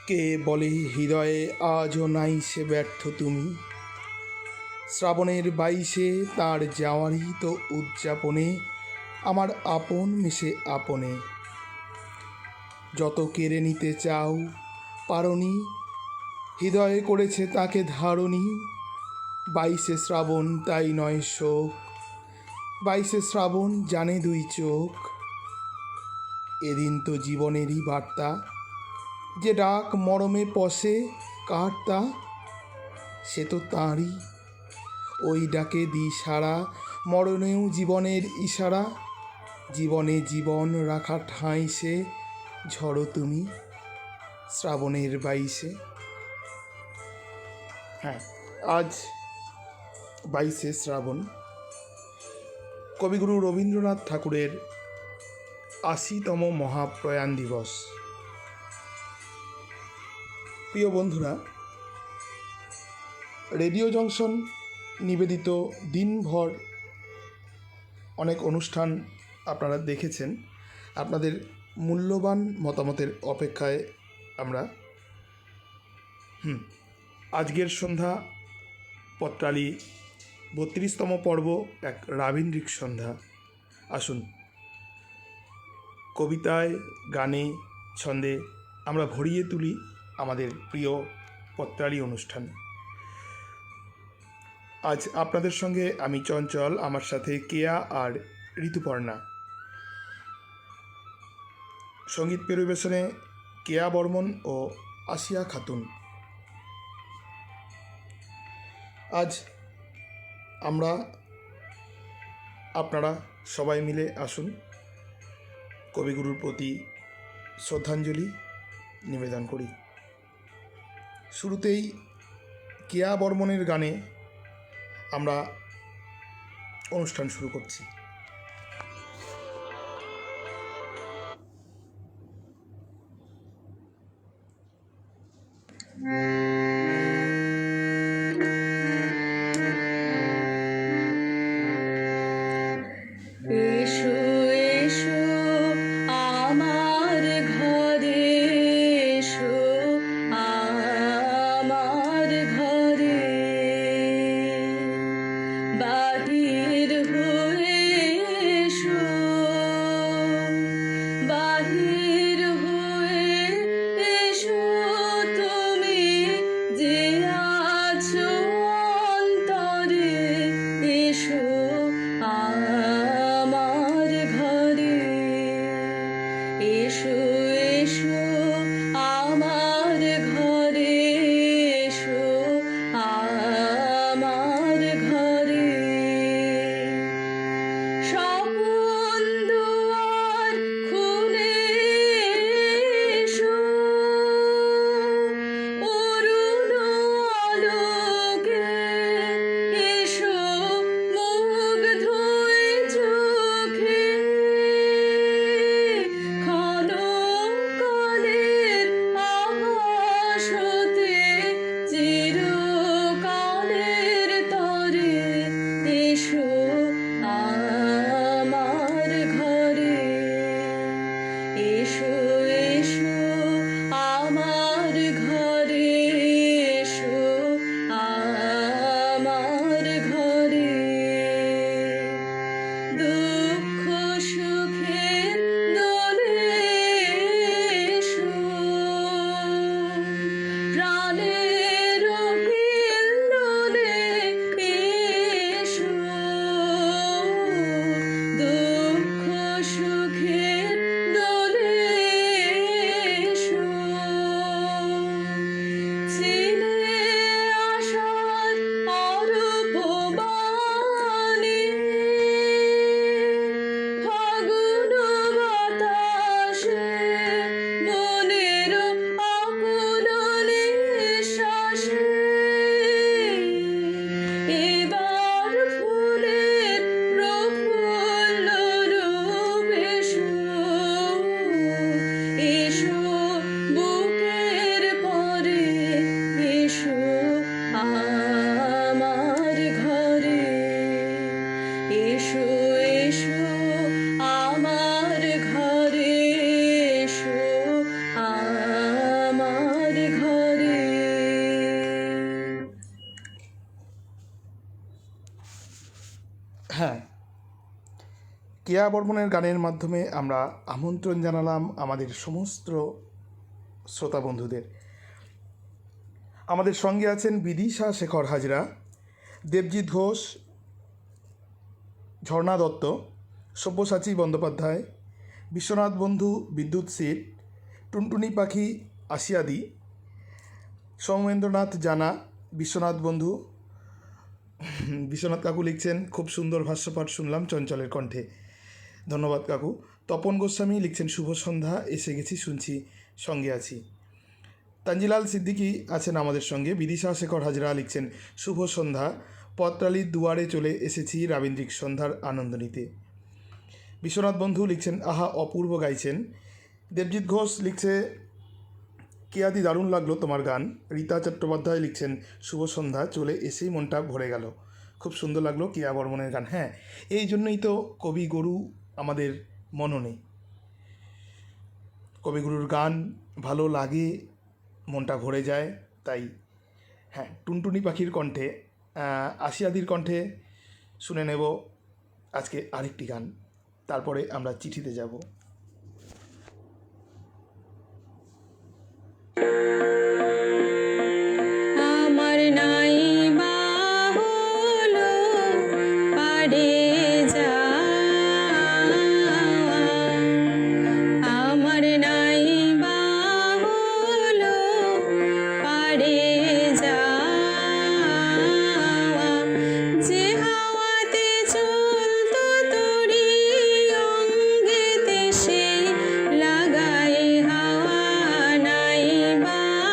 কে বলে হৃদয়ে আজও নাই সে ব্যর্থ তুমি। শ্রাবণের 22-এ তাঁর যাওয়ারই তো উদযাপনে আমার আপন মিশে আপনে। যত কেড়ে নিতে চাও পারনি, হৃদয়ে করেছে তাকে ধারণী। 22-এ শ্রাবণ তাই নয় শোক, 22-এ শ্রাবণ জানে দুই চোখ। এদিন তো জীবনেরই বার্তা, যে ডাক মরমে পশে কার্তা, সে তো তাঁরই। ওই ডাকে দি সারা, মরণেও জীবনের ইশারা। জীবনে জীবন রাখা ঠাঁই সে, ঝড়ো তুমি শ্রাবণের 22-এ। হ্যাঁ, আজ 22-এ শ্রাবণ, কবিগুরু রবীন্দ্রনাথ ঠাকুরের 80তম মহাপ্রয়াণ দিবস। প্রিয় বন্ধুরা, রেডিও জংশন নিবেদিত দিনভর অনেক অনুষ্ঠান আপনারা দেখেছেন। আপনাদের মূল্যবান মতামতের অপেক্ষায় আমরা। আজকের সন্ধ্যা পত্রালি 32তম পর্ব, এক রাবীন্দ্রিক সন্ধ্যা। আসুন, কবিতায়, গানে, ছন্দে আমরা ভরিয়ে তুলি আমাদের প্রিয় পত্রালি অনুষ্ঠান। আজ আপনাদের সঙ্গে আমি চঞ্চল, আমার সাথে কেয়া আর ঋতুপর্ণা। সঙ্গীত পরিবেশনে কেয়া বর্মন ও আসিয়া খাতুন। আজ আমরা আপনারা সবাই মিলে আসুন কবিগুরুর প্রতি শ্রদ্ধাঞ্জলি নিবেদন করি। শুরুতেই কেয়া বর্মনের গানে আমরা অনুষ্ঠান শুরু করছি। এসো এসো আমার ঘরে, এসো আমার ঘরে, বাহির হয়ে এসো, বাহির হয়ে এসো তুমি কেয়া বর্মনের গানের মাধ্যমে আমরা আমন্ত্রণ জানালাম আমাদের সমস্ত শ্রোতা বন্ধুদের। আমাদের সঙ্গে আছেন বিদিশা শেখর হাজরা, দেবজিৎ ঘোষ, ঝর্ণা দত্ত, সব্যসাচী বন্দ্যোপাধ্যায়, বিশ্বনাথ বন্ধু, বিদ্যুৎ সিট, টুনটুনি পাখি, আসিয়াদি, সৌমেন্দ্রনাথ জানা, বিশ্বনাথ বন্ধু। বিশ্বনাথ কাকু লিখছেন, খুব সুন্দর ভাষ্যপাঠ শুনলাম চঞ্চলের কণ্ঠে, ধন্যবাদ কাকু। তপন গোস্বামী লিখছেন, শুভ সন্ধ্যা, এসে গেছি, শুনছি, সঙ্গে আছি। তানজিলাল সিদ্দিকী আছেন আমাদের সঙ্গে। বিদিশা শেখর হাজরা লিখছেন, শুভ সন্ধ্যা, পত্রালির দুয়ারে চলে এসেছি রাবীন্দ্রিক সন্ধ্যার আনন্দ নিতে। বিশ্বনাথ বন্ধু লিখছেন, আহা অপূর্ব গাইছেন। দেবজিৎ ঘোষ লিখছে, কেয়াদি দারুণ লাগলো তোমার গান। রীতা চট্টোপাধ্যায় লিখছেন, শুভ সন্ধ্যা, চলে এসেই মনটা ভরে গেল, খুব সুন্দর লাগলো কেয়া বর্মনের গান। হ্যাঁ, এই জন্যই তো কবিগুরু আমাদের মননে। কবিগুরুর গান ভালো লাগে, মনটা ভরে যায়। তাই হ্যাঁ, টুনটুনি পাখির কণ্ঠে, আসিয়াদির কণ্ঠে শুনে নেব আজকে আরেকটি গান, তারপরে আমরা চিঠিতে যাব। আমার নাই বাহুলো পাড়ে যাওয়া, আমার নাই বাহুলো পাড়ে যাওয়া, যে হাওয়াতে চলতো তোরি অঙ্গেতে সেই লাগাই হাওয়া নাই বাহুলো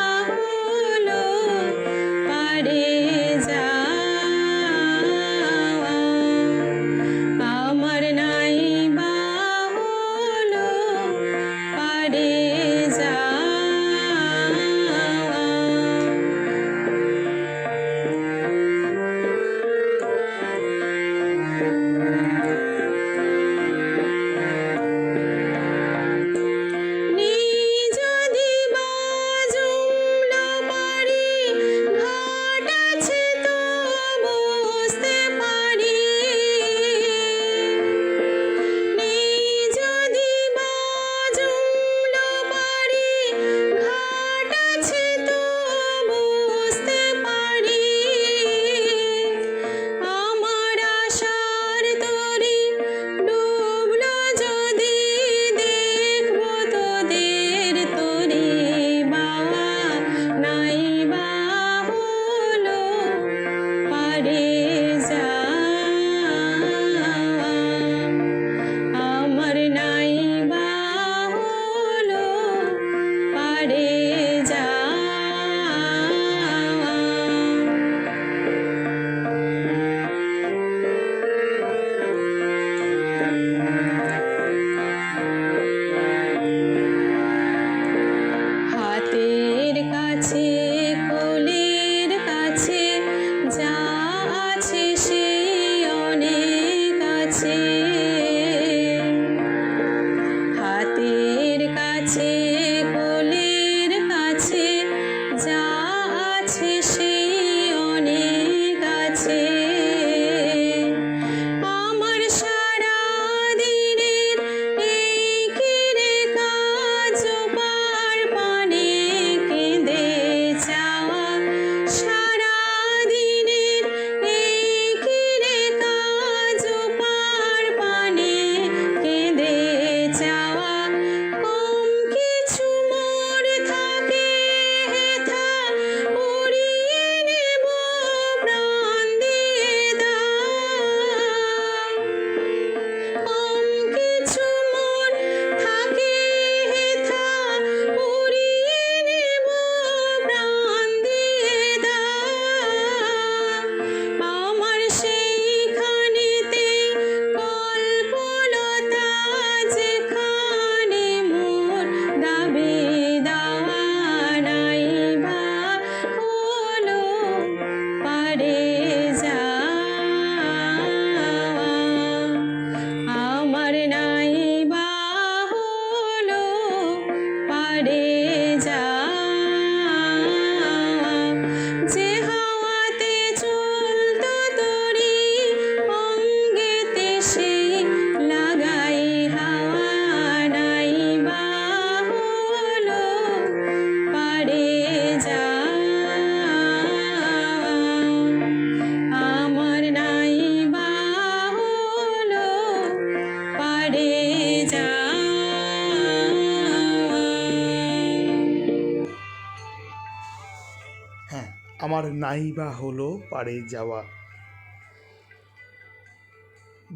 আমার নাই বা হলো পারে যাওয়া।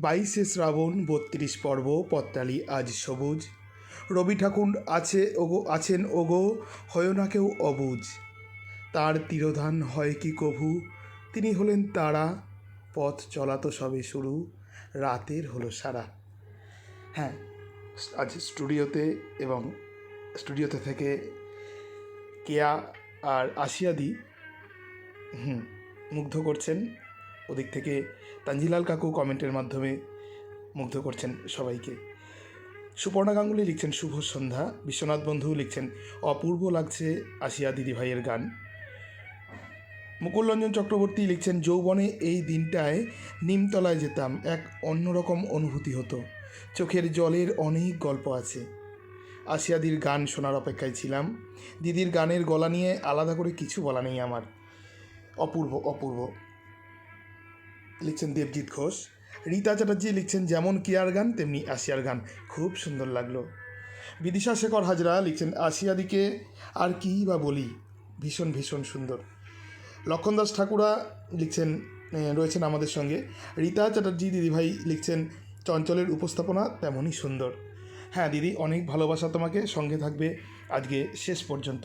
22শে শ্রাবণ 32 পর্ব, পত্রালি আজ সবুজ। রবি ঠাকুর আছেন ওগো, হয় না কেউ অবুঝ। তার তিরোধান হয় কি কভু, তিনি হলেন তারা, পথ চলা তো সবে শুরু, রাতের হলো সারা। হ্যাঁ, আজ স্টুডিওতে থেকে কেয়া আর আসিয়াদি মুগ্ধ করছেন। ওদিক থেকে তানজিলাল কাকু কমেন্টের মাধ্যমে মুগ্ধ করছেন সবাইকে। সুপর্ণা গাঙ্গুলি লিখছেন শুভ সন্ধ্যা। বিশ্বনাথ বন্ধু লিখছেন অপূর্ব লাগছে আসিয়া দিদিভাইয়ের গান। মুকুলরঞ্জন চক্রবর্তী লিখছেন যৌবনে এই দিনটায় নিমতলায় যেতাম, এক অন্যরকম অনুভূতি হতো, চোখের জলের অনেক গল্প আছে। আসিয়াদির গান শোনার অপেক্ষায় ছিলাম। দিদির গানের গলা নিয়ে আলাদা করে কিছু বলা নেই আমার। অপূর্ব অপূর্ব লিখছেন দেবজিৎ ঘোষ। রীতা চ্যাটার্জি লিখছেন যেমন কেয়ার গান তেমনি আসিয়ার গান, খুব সুন্দর লাগলো। বিদিশা শেখর হাজরা লিখছেন আসিয়াদিকে আর কী বা বলি, ভীষণ ভীষণ সুন্দর। লক্ষণ দাস ঠাকুরা লিখছেন রয়েছেন আমাদের সঙ্গে। রীতা চ্যাটার্জি দিদিভাই লিখছেন চঞ্চলের উপস্থাপনা তেমনই সুন্দর। হ্যাঁ দিদি, অনেক ভালোবাসা তোমাকে, সঙ্গে থাকবে আজকে শেষ পর্যন্ত।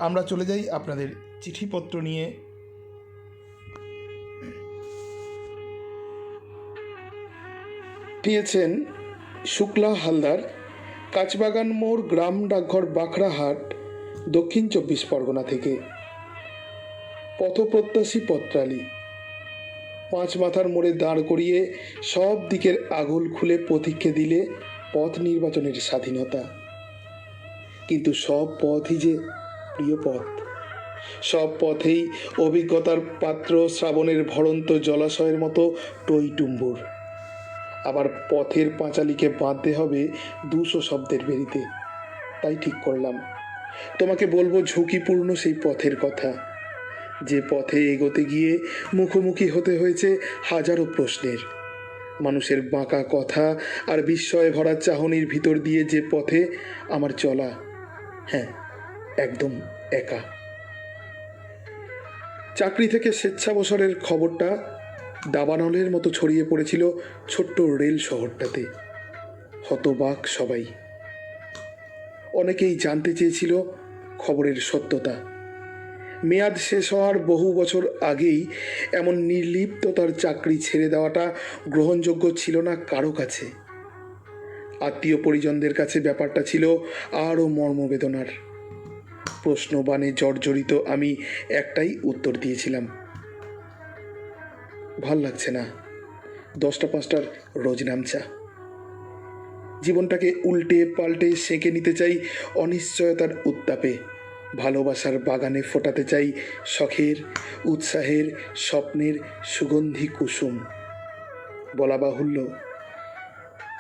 আমরা চলে যাই আপনাদের চিঠিপত্র নিয়ে। দিয়েছেন শুক্লা হালদার, কাঁচবাগান মোড়, গ্রাম ডাকঘর, বাঁকড়াহাট, দক্ষিণ 24 পরগনা থেকে। পথপ্রত্যাশী পত্রালি। 5 মাথার মোড়ে দাঁড় করিয়ে সব দিকের আগল খুলে পথিককে দিলে পথ নির্বাচনের স্বাধীনতা, কিন্তু সব পথই যে প্রিয় পথ। সব পথেই অভিজ্ঞতার পাত্র, শ্রাবণের ভরন্ত জলাশয়ের মতো টইটুম্বুর। আবার পথের পাঁচালিকে বাঁধতে হবে 200 শব্দের বেরিতে। তাই ঠিক করলাম তোমাকে বলবো ঝুঁকিপূর্ণ সেই পথের কথা, যে পথে এগোতে গিয়ে মুখোমুখি হতে হয়েছে হাজারো প্রশ্নের। মানুষের বাঁকা কথা আর বিস্ময়ে ভরা চাহনির ভিতর দিয়ে যে পথে আমার চলা, হ্যাঁ একদম একা। চাকরি থেকে স্বেচ্ছাবসরের খবরটা দাবানলের মতো ছড়িয়ে পড়েছিল ছোট্ট রেল শহরটাতে। হতবাক সবাই। অনেকেই জানতে চেয়েছিল খবরের সত্যতা। মেয়াদ শেষ হওয়ার বহু বছর আগেই এমন নির্লিপ্ততার চাকরি ছেড়ে দেওয়াটা গ্রহণযোগ্য ছিল না কারো কাছে। আত্মীয় পরিজনদের কাছে ব্যাপারটা ছিল আরও মর্মবেদনার। প্রশ্নবাণে জর্জরিত আমি একটাই উত্তর দিয়েছিলাম, ভাল লাগছে না, 10টা 5টার রোজ নামচা। জীবনটাকে উল্টে পাল্টে সেঁকে নিতে চাই অনিশ্চয়তার উত্তাপে। ভালোবাসার বাগানে ফোটাতে চাই শখের, উৎসাহের, স্বপ্নের সুগন্ধি কুসুম। বলা বাহুল্য,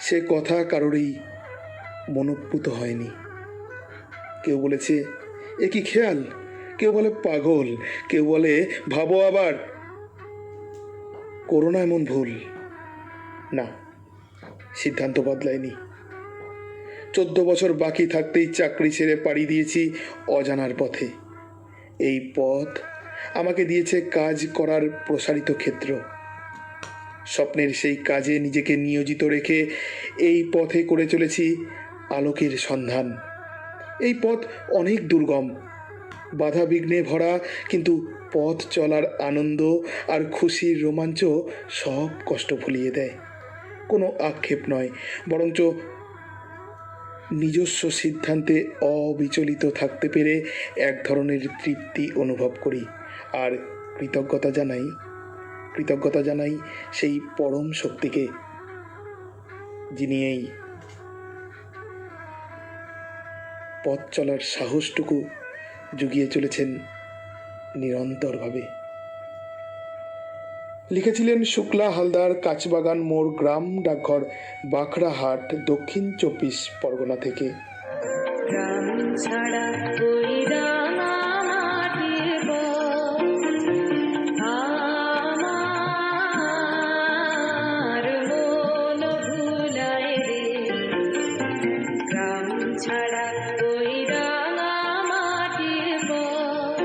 সে কথা কারোরই মনোপুত হয়নি। কেউ বলেছে এ কি খেয়াল, কেউ বলে পাগল, কেউ বলে ভাবো আবার করো না এমন ভুল। না, সিদ্ধান্ত বদলায়নি। 14 বছর বাকি থাকতেই চাকরি ছেড়ে পাড়ি দিয়েছি অজানার পথে। এই পথ আমাকে দিয়েছে কাজ করার প্রসারিত ক্ষেত্র। স্বপ্নের সেই কাজে নিজেকে নিয়োজিত রেখে এই পথে করে চলেছি আলোকের সন্ধান। এই পথ অনেক দুর্গম, বাধা বিঘ্নে ভরা, কিন্তু পথ চলার আনন্দ আর খুশির রোমাঞ্চ সব কষ্ট ভুলিয়ে দেয়। কোনো আক্ষেপ নয়, বরঞ্চ নিজস্ব সিদ্ধান্তে অবিচলিত থাকতে পেরে এক ধরনের তৃপ্তি অনুভব করি। আর কৃতজ্ঞতা জানাই সেই পরম শক্তিকে, যিনি এই পথ চলার সাহসটুকু জুগিয়ে চলেছেন নিরন্তরভাবে। লিখেছিলেন শুক্লা হালদার, কাঁচবাগান মোড়, গ্রাম ডাকঘর, বাঁকড়াহাট, দক্ষিণ 24 পরগনা থেকে। গ্রাম ছাড়া ওই রাঙা মাটির পথ আমার মন ভুলায় রে। গ্রাম ছাড়া ওই রাঙা মাটির পথ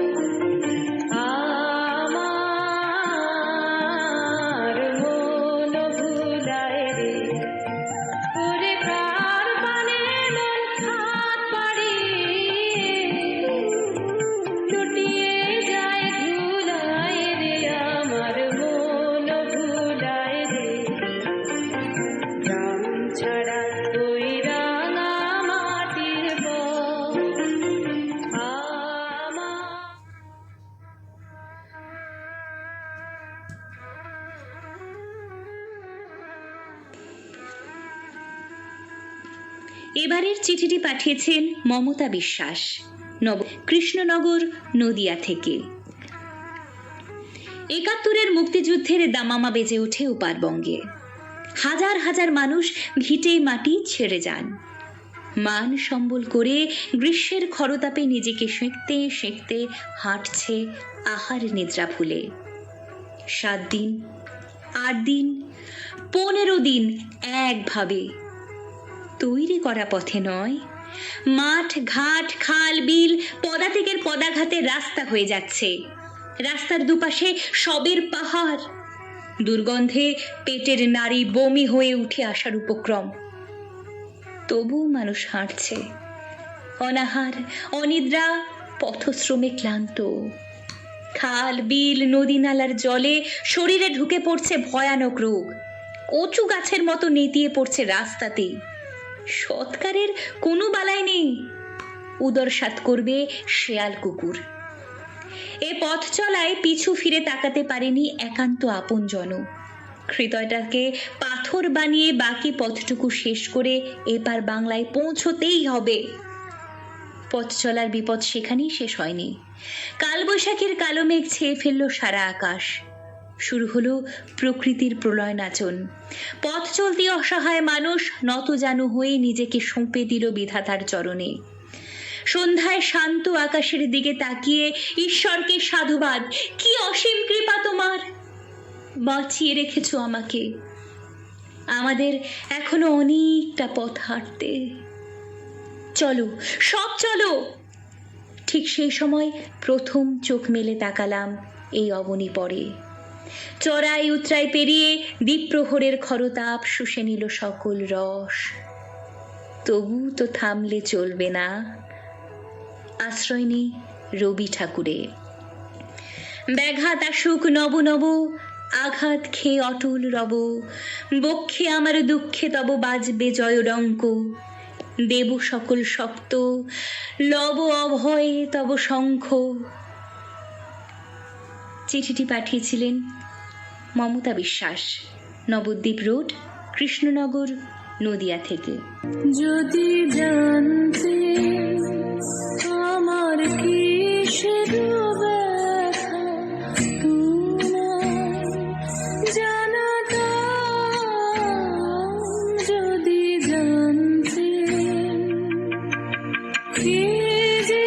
এবারের চিঠিটি পাঠিয়েছেন মমতা বিশ্বাস, কৃষ্ণনগর, নদিয়া থেকে। ৭১-এর মুক্তিযুদ্ধের দামামা বেজে ওঠে উপারবঙ্গে। হাজার হাজার মানুষ ভিটে মাটি ছেড়ে যান। মান সম্বল করে গ্রীষ্মের খরতাপে নিজেকে সেঁকতে সেঁকতে হাঁটছে আহার নিদ্রা ভুলে। ৭ দিন, ৮ দিন, ১৫ দিন একভাবে তৈরি করা পথে নয়, মাঠ ঘাট খাল বিল পদাতিকের পদাঘাতে রাস্তা হয়ে যাচ্ছে। রাস্তার দুপাশে শবের পাহাড়, দুর্গন্ধে পেটের নাড়ি বমি হয়ে উঠে আসার উপক্রম। তবু মানুষ হাঁটছে, অনাহার অনিদ্রা, পথশ্রমে ক্লান্ত। খাল বিল নদী নালার জলে শরীরে ঢুকে পড়ছে ভয়ানক রোগ। কচু গাছের মতো নেতিয়ে পড়ছে রাস্তাতে। সৎকারের কোনো বালাই নেই, উদর সাত করবে শেয়াল কুকুর। এ পথ চলায় পিছু ফিরে তাকাতে পারেনি একান্ত আপনজন। হৃদয়টাকে পাথর বানিয়ে বাকি পথটুকু শেষ করে এপার বাংলায় পৌঁছতেই হবে। পথ চলার বিপদ সেখানেই শেষ হয়নি। কালবৈশাখীর কালো মেঘ ছেয়ে ফেলল সারা আকাশ। শুরু হলো প্রকৃতির প্রলয় নাচন। পথ চলতি অসহায় মানুষ নতজানু হয়ে নিজেকে সঁপে দিল বিধাতার চরণে। সন্ধ্যায় শান্ত আকাশের দিকে তাকিয়ে ঈশ্বরকে সাধুবাদ, কি অসীম কৃপা তোমার, বাঁচিয়ে রেখেছো আমাকে। আমাদের এখনো অনেকটা পথ হাঁটতে, চলো সব চলো। ঠিক সেই সময় প্রথম চোখ মেলে তাকালাম এই অবনী পরে। চড়াই উতরাই পেরিয়ে দ্বীপ্রহরের খরতাপ শুষে নিল সকল রস। তবু তো থামলে চলবে না, আশ্রয় নেই রবি ঠাকুরে। ব্যাঘাত আসুক নব নব, আঘাত খেয়ে অটল রব। বক্ষে আমার দুঃখে তব বাজবে জয়ডঙ্ক। দেব সকল শক্ত, লব অভয়ে তব শঙ্খ। চিঠিটি পাঠিয়েছিলেন মমতা বিশ্বাস, নবদ্বীপ রোড, কৃষ্ণনগর, নদিয়া থেকে। যদি জানতে আমার কিসের ব্যথা, তোমায় জানাতাম। যদি জানতে কে যে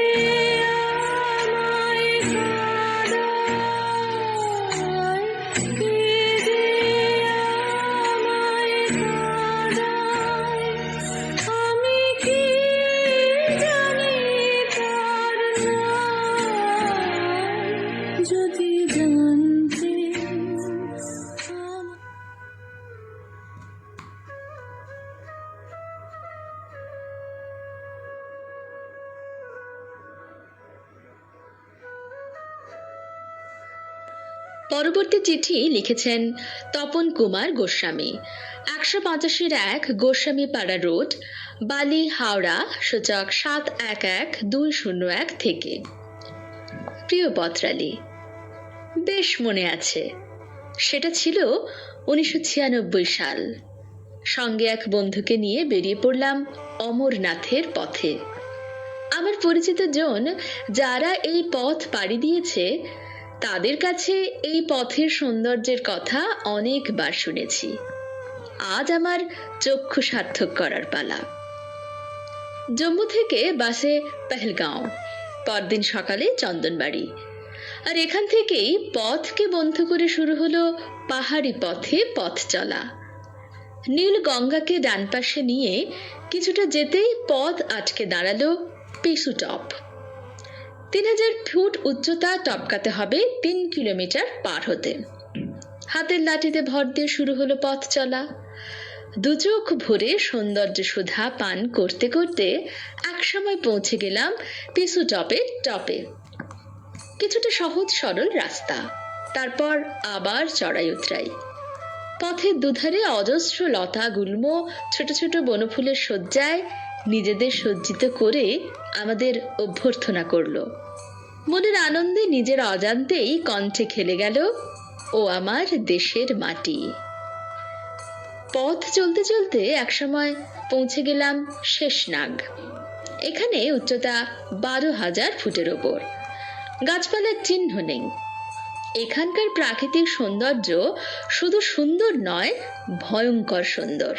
আমায় কাঁদায়, কে যে আমায় কাঁদায়, আমি কি জানি তার নাম। যদি জানতে পরবর্তী চিঠি লিখেছেন তপন কুমার গোস্বামী, ১৮৫-১ গোস্বামী পাড়া রোড, বালি, হাওড়া, সূচক ৭11-২০১ থেকে। প্রিয় পত্রালি, বেশ মনে আছে, সেটা ছিল ১৯৯৬ সাল। সঙ্গে এক বন্ধুকে নিয়ে বেরিয়ে পড়লাম অমরনাথের পথে। আমার পরিচিত জন যারা এই পথ পাড়ি দিয়েছে তাদের কাছে এই পথের সৌন্দর্যের কথা অনেকবার শুনেছি। আজ আমার চক্ষু সার্থক করার পালা। জম্মু থেকে বাসে পেহেলগাঁও, পরদিন সকালে চন্দনবাড়ি, আর এখান থেকেই পথকে বন্ধ করে শুরু হলো পাহাড়ি পথে পথ চলা। নীল গঙ্গাকে ডান পাশে নিয়ে কিছুটা যেতেই পথ আটকে দাঁড়ালো পিসু টপ। ৩,০০০ ফুট উচ্চতা টপকাতে হবে ৩ কিলোমিটার পার হতে। হাতের লাঠিতে ভর দিয়ে শুরু হলো পথ চলা। দুচোখ ভরে সৌন্দর্য সুধা পান করতে করতে একসময় পৌঁছে গেলাম পিসু টপের টপে। কিছুটা সহজ সরল রাস্তা, তারপর আবার চড়াই উতরাই। পথের দুধারে অজস্র লতা গুল্ম ছোট ছোট বনফুলের শয্যায় নিজেদের সজ্জিত করে আমাদের অভ্যর্থনা করলো। মনের আনন্দে নিজের অজান্তেই কণ্ঠে খেলে গেল ও আমার দেশের মাটি। পথ চলতে চলতে একসময় পৌঁছে গেলাম শেষনাগ। এখানে উচ্চতা 12,000 ফুটের ওপর। গাছপালার চিহ্ন নেই। এখানকার প্রাকৃতিক সৌন্দর্য শুধু সুন্দর নয়, ভয়ঙ্কর সুন্দর।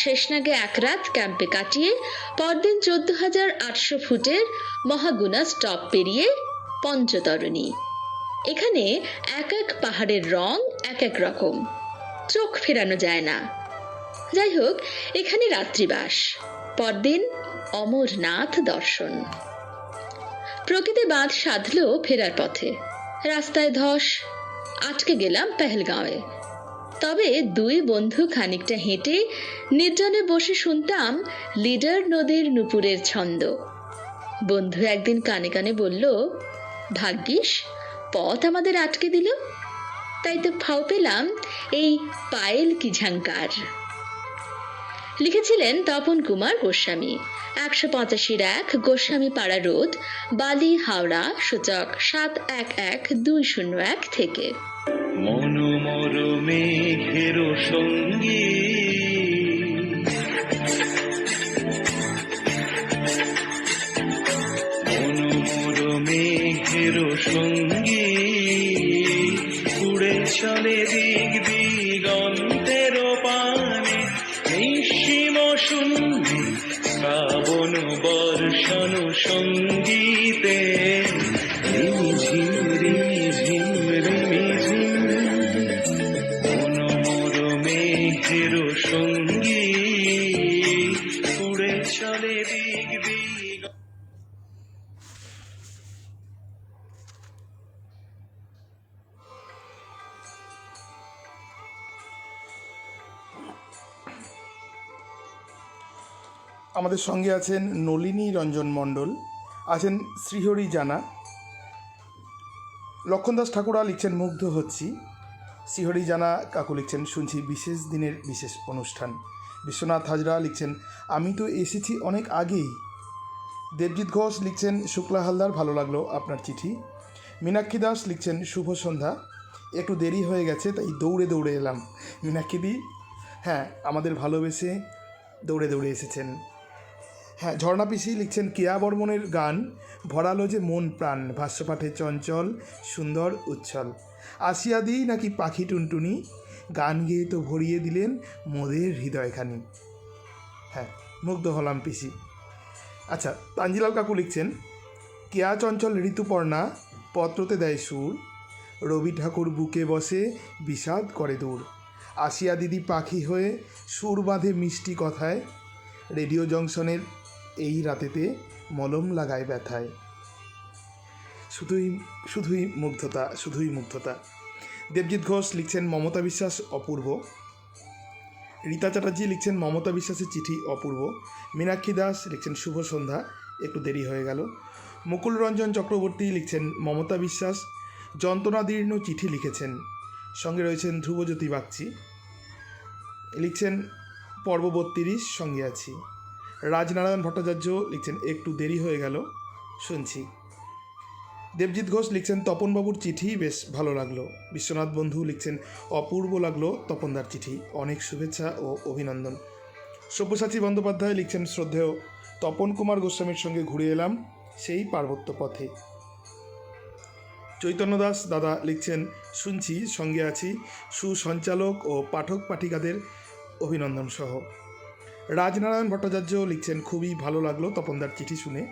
শেষনাগে এক রাত ক্যাম্পে কাটিয়ে পরদিন 14,800 ফুটের মহাগুনা স্টপ পেরিয়ে পঞ্চতরণী। এখানে এক এক পাহাড়ের রং এক এক রকম, চোখ ফেরানো যায় না। যাই হোক, এখানে রাত্রিবাস, পরদিন অমরনাথ দর্শন। প্রকৃতি বাঁধ সাধল ফেরার পথে। রাস্তায় ধস, আটকে গেলাম পেহেলগাঁওয়ে। তবে দুই বন্ধু খানিকটা হেঁটে নির্জনে বসে শুনতাম লিডার নদীর নুপুরের ছন্দ। বন্ধু একদিন কানে কানে বলল, ভাগ্যিস পথ আমাদের আটকে দিল, তাই তো ফাও পেলাম এই পায়েল কি ঝাঙ্কার। লিখেছিলেন তপন কুমার গোস্বামী। 185-1 গোস্বামী পাড়া রোড, বালি, হাওড়া, সূচক 711201 থেকে। মনোমর মেঘের সঙ্গী মনোমর মেঘের সঙ্গী উড়ে চলে দিক দিগন্তের পানে, নিঃসীম শূন্যে শ্রাবণ বর্ষণ সঙ্গীতে রিমিঝিম রিমিঝিম রিমিঝিম মনোমর মেঘের সঙ্গী উড়ে চলে দিক দিগ। আমাদের সঙ্গে আছেন নলিনী রঞ্জন মণ্ডল, আছেন শ্রীহরি জানা, লক্ষণ দাস ঠাকুরা লিখছেন মুগ্ধ হচ্ছি, শ্রীহরি জানা কাকু লিখছেন শুনছি বিশেষ দিনের বিশেষ অনুষ্ঠান, বিশ্বনাথ হাজরা লিখছেন আমি তো এসেছি অনেক আগেই, দেবজিৎ ঘোষ লিখছেন শুক্লা হালদার ভালো লাগলো আপনার চিঠি, মীনাক্ষী দাস লিখছেন শুভ সন্ধ্যা, একটু দেরি হয়ে গেছে তাই দৌড়ে দৌড়ে এলাম। মীনাক্ষীদি, হ্যাঁ আমাদের ভালোবেসে দৌড়ে দৌড়ে এসেছেন। হ্যাঁ, ঝর্ণা পিসি লিখছেন কেয়া বর্মনের গান ভরালো যে মন প্রাণ, ভাষ্যপাঠে চঞ্চল সুন্দর উচ্ছল, আসিয়া দিই নাকি পাখি টুনটুনি, গান গেয়ে তো ভরিয়ে দিলেন মোদের হৃদয়খানি। হ্যাঁ, মুগ্ধ হলাম পিসি। আচ্ছা, তাঞ্জিলাল কাকু লিখছেন কেয়া চঞ্চল ঋতুপর্ণা পত্রতে দেয় সুর, রবি ঠাকুর বুকে বসে বিষাদ করে দূর, আসিয়া দিদি পাখি হয়ে সুর বাঁধে মিষ্টি কথায়, রেডিও জংশনের এই রাতেতে মলম লাগায় ব্যথায়। শুধুই শুধুই মুগ্ধতা, শুধুই মুগ্ধতা। দেবজিৎ ঘোষ লিখছেন মমতা বিশ্বাস অপূর্ব, রীতা চ্যাটার্জি লিখছেন মমতা বিশ্বাসের চিঠি অপূর্ব, মীনাক্ষী দাস লিখছেন শুভ সন্ধ্যা একটু দেরি হয়ে গেল, মুকুল রঞ্জন চক্রবর্তী লিখছেন মমতা বিশ্বাস যন্ত্রণাদীর্ণ চিঠি লিখেছেন, সঙ্গে রয়েছেন ধ্রুবজ্যোতি বাগচি লিখছেন পর্ব 32 সঙ্গে আছি, রাজনারায়ণ ভট্টাচার্য লিখছেন একটু দেরি হয়ে গেল শুনছি, দেবজিৎ ঘোষ লিখছেন তপনবাবুর চিঠি বেশ ভালো লাগলো, বিশ্বনাথ বন্ধু লিখছেন অপূর্ব লাগলো তপনদার চিঠি, অনেক শুভেচ্ছা ও অভিনন্দন, সব্যসাচী বন্দ্যোপাধ্যায় লিখছেন শ্রদ্ধেয় তপন কুমার গোস্বামীর সঙ্গে ঘুরে এলাম সেই পার্বত্য পথে, চৈতন্য দাস দাদা লিখছেন শুনছি সঙ্গে আছি, সুসঞ্চালক ও পাঠক পাঠিকাদের অভিনন্দন সহ, রাজনারায়ণ ভট্টাচার্য লিখছেন খুবই ভালো লাগলো তপনদার চিঠি শুনে,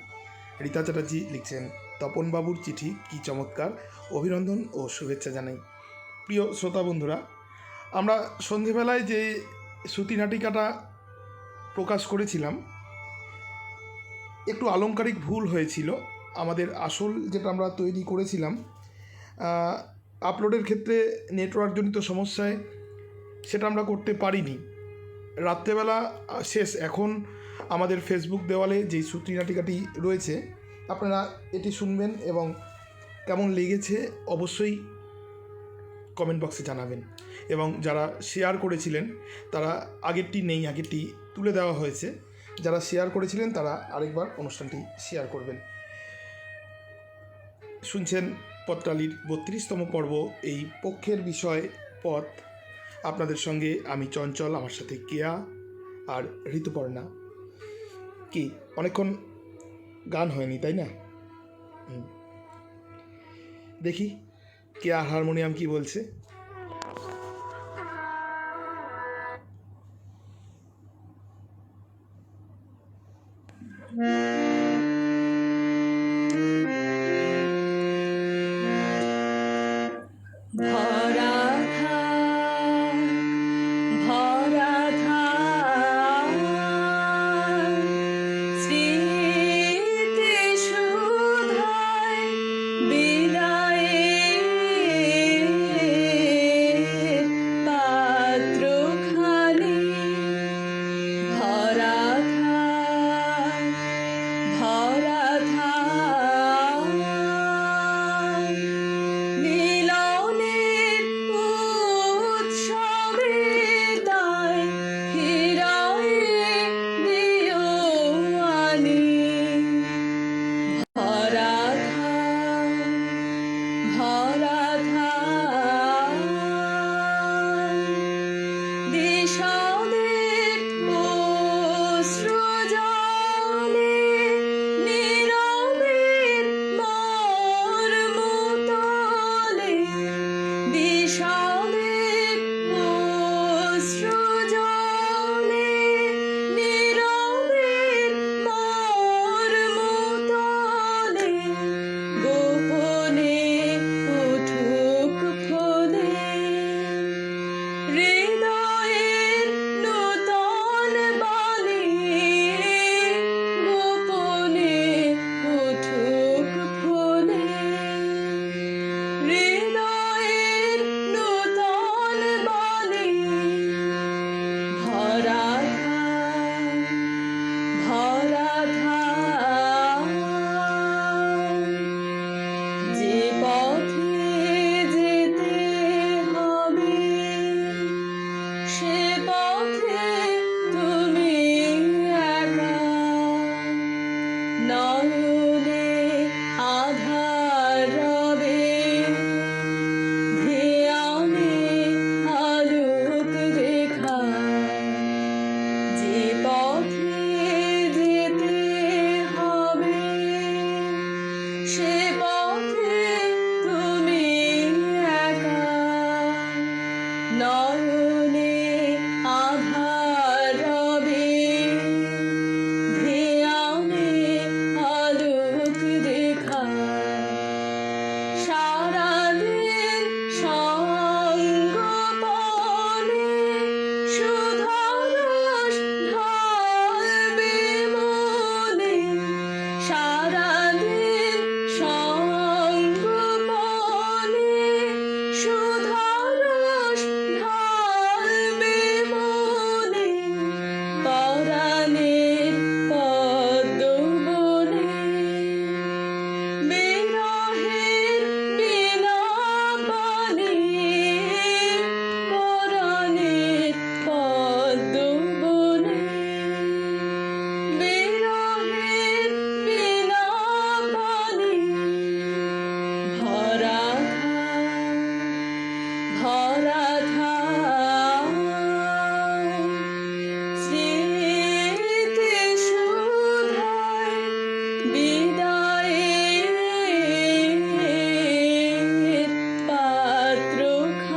রীতা চ্যাটার্জি লিখছেন তপনবাবুর চিঠি কি চমৎকার, অভিনন্দন ও শুভেচ্ছা জানাই। প্রিয় শ্রোতা বন্ধুরা, আমরা সন্ধেবেলায় যে শ্রুতি নাটিকাটা প্রকাশ করেছিলাম একটু আলংকারিক ভুল হয়েছিল, আমাদের আসল যেটা আমরা তৈরি করেছিলাম আপলোডের ক্ষেত্রে নেটওয়ার্কজনিত সমস্যায় সেটা আমরা করতে পারিনি, রাত্রেবেলা শেষ। এখন আমাদের ফেসবুক দেওয়ালে যেই শ্রুতি নাটিকাটি রয়েছে আপনারা এটি শুনবেন এবং কেমন লেগেছে অবশ্যই কমেন্ট বক্সে জানাবেন, এবং যারা শেয়ার করেছিলেন তারা আগেরটি নেই, আগেরটি তুলে দেওয়া হয়েছে, যারা শেয়ার করেছিলেন তারা আরেকবার অনুষ্ঠানটি শেয়ার করবেন। শুনছেন পত্রালির 32তম পর্ব, এই পক্ষের বিষয় পথ। আপনাদের সঙ্গে আমি চঞ্চল, আমার সাথে কেয়া আর ঋতুপর্ণা। কি অনেকক্ষণ গান হয়নি, তাই না? দেখি কেয়া হারমোনিয়াম কি বলছে। ভরা থাক, ভরা থাক, স্মৃতি সুধায় বিদায়ের পাত্রখানি। ভরা থাক, ভরা থাক, মিলনের উৎসবে তাই হৃদয়ে দিও আনি। ভরা থাক, ভরা থাক, বিষাদের অশ্রু জলে নীরবের মর্ম তলে। বিষাদের অশ্রু জলে নীরবের মর্ম তলে। গোপনে উঠুক ফলে হৃদয়ের নূতন বাণী। গোপনে উঠুক ফলে হৃদয়ের নূতন বাণী। ভরা থাক, ভরা থাক, যে পথে যেতে হবে সে পথে তুমি একা। নয়নে আধার রবে, ধ্যানে আলোক রেখা। যে পথে যেতে হবে সে পথে তুমি একা। নয়নে আধার রবে, ধ্যানে আলোক রেখা। সারাদিন সঙ্গোপনে সুধারস ঢালবে মনে। সারাদিন সঙ্গোপনে সুধারস ঢালবে মনে। পরাণের পদ্মবনে বিরহের বিলাপানে। পরাণের পদ্মবনে বিরহের বিলাপানে। ভরা থাক, ভরা থাক, স্মৃতি সুধায় বিদায়ের পাত্রখানি।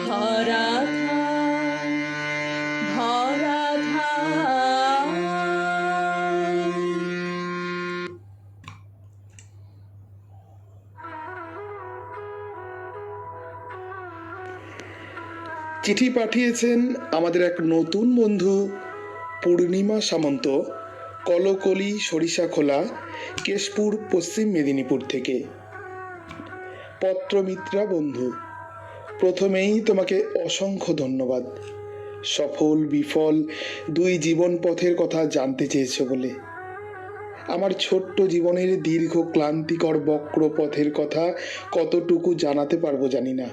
ভরা থাক, ভরা থাক। চিঠি পাঠিয়েছেন আমাদের এক নতুন বন্ধু পূর্ণিমা সামন্ত, কলকলি সরিষাখোলা, কেশপুর, পশ্চিম মেদিনীপুর থেকে। পত্রমিত্রা বন্ধু, প্রথমেই তোমাকে অসংখ্য ধন্যবাদ। সফল বিফল দুই জীবন পথের কথা জানতে চেয়েছ বলে। আমার ছোট্ট জীবনের দীর্ঘ ক্লান্তিকর বক্র পথের কথা কতটুকু জানাতে পারবো জানি না।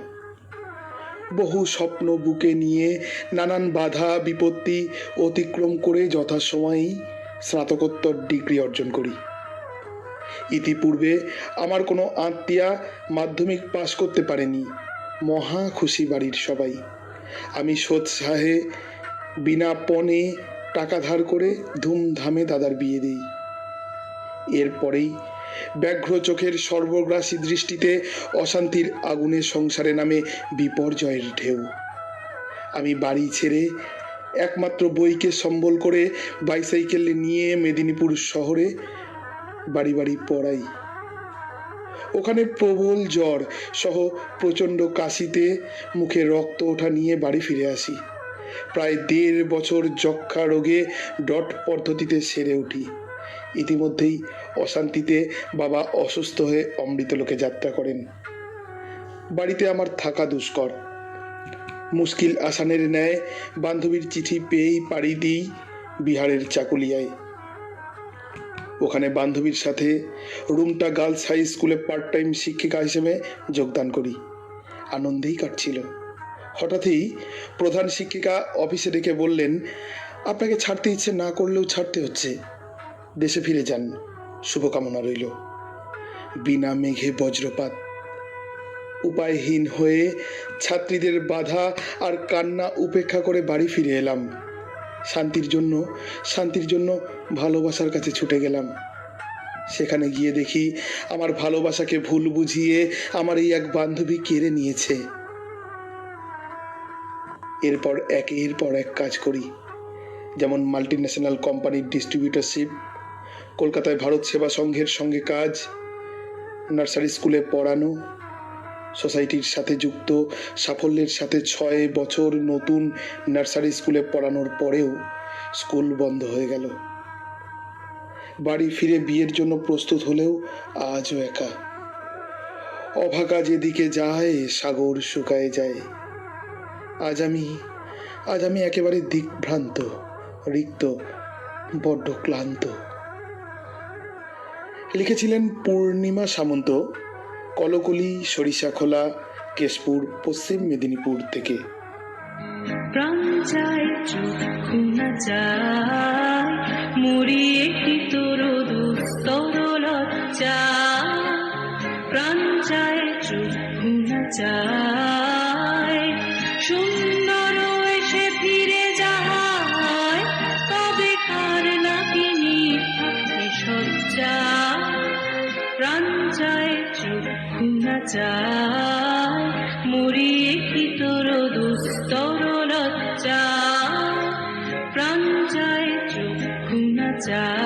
বহু স্বপ্ন বুকে নিয়ে নানান বাধা বিপত্তি অতিক্রম করে যথাসময়েই স্নাতকোত্তর ডিগ্রি অর্জন করি। ইতিপূর্বে আমার কোনো আত্মীয়া মাধ্যমিক পাশ করতে পারেনি, মহা খুশি বাড়ির সবাই। আমি সোৎসাহে বিনা পণে টাকা ধার করে ধুমধামে দাদার বিয়ে দিই। এরপরেই ব্যগ্র চোখের সর্বগ্রাসী দৃষ্টিতে অশান্তির আগুনে সংসারে নামে বিপর্যয়ের ঢেউ। আমি বাড়ি ছেড়ে একমাত্র বইকে সম্বল করে বাইসাইকেল নিয়ে মেদিনীপুর শহরে বাড়ি বাড়ি পড়াই। ওখানে প্রবল জ্বর সহ প্রচণ্ড কাশিতে মুখে রক্ত ওঠা নিয়ে বাড়ি ফিরে আসি। প্রায় 1.5 বছর যক্ষা রোগে ডট পদ্ধতিতে সেরে উঠি। ইতিমধ্যেই অশান্তিতে বাবা অসুস্থ হয়ে অমৃতলোকে যাত্রা করেন। বাড়িতে আমার থাকা দুষ্কর। মুশকিল আসানের ন্যায় বান্ধবীর চিঠি পেয়েই পাড়ি দিই বিহারের চাকুলিয়ায়। ওখানে বান্ধবীর সাথে রুমটা গার্লস হাই স্কুলে পার্ট টাইম শিক্ষিকা হিসেবে যোগদান করি। আনন্দেই কাটছিল। হঠাৎই প্রধান শিক্ষিকা অফিসে ডেকে বললেন, আপনাকে ছাড়তে ইচ্ছে না করলেও ছাড়তে হচ্ছে, দেশে ফিরে যান, শুভকামনা রইল। বিনা মেঘে বজ্রপাত। উপায়হীন হয়ে ছাত্রীদের বাধা আর কান্না উপেক্ষা করে বাড়ি ফিরে এলাম। শান্তির জন্য ভালোবাসার কাছে ছুটে গেলাম। সেখানে গিয়ে দেখি আমার ভালোবাসাকে ভুল বুঝিয়ে আমার এই এক বান্ধবী কেড়ে নিয়েছে। এরপর একের পর এক কাজ করি, যেমন মাল্টিন্যাশনাল কোম্পানির ডিস্ট্রিবিউটরশিপ, কলকাতায় ভারত সেবা সংঘের সঙ্গে কাজ, নার্সারি স্কুলে পড়ানো, সোসাইটির সাথে যুক্ত সাফল্যের সাথে 6 বছর নতুন নার্সারি স্কুলে পড়ানোর পরেও স্কুল বন্ধ হয়ে গেল। বাড়ি ফিরে বিয়ের জন্য প্রস্তুত হলেও আজও একা। অভাগা যেদিকে যায় সাগর শুকায় যায়। আজ আমি একেবারে দিকভ্রান্ত, রিক্ত, বড্ড ক্লান্ত। লিখেছিলেন পূর্ণিমা সামন্ত, কলকলি, সরিষাখোলা, কেশপুর, পশ্চিম মেদিনীপুর থেকে। প্রাণ চায় চক্ষু না চায় মরিয়ে কি তোর দুস্তর লজ্জা। প্রাণ চায় চক্ষু না চায় সুন্দর এসে ফিরে যায়, তবে কার নাকিনি থাকে সজ্জা। প্রাণ চায় চক্ষু না চায় মরিয়ে কি তোর দুস্তর লজ্জা। প্রাণ চায় চক্ষু না চায়।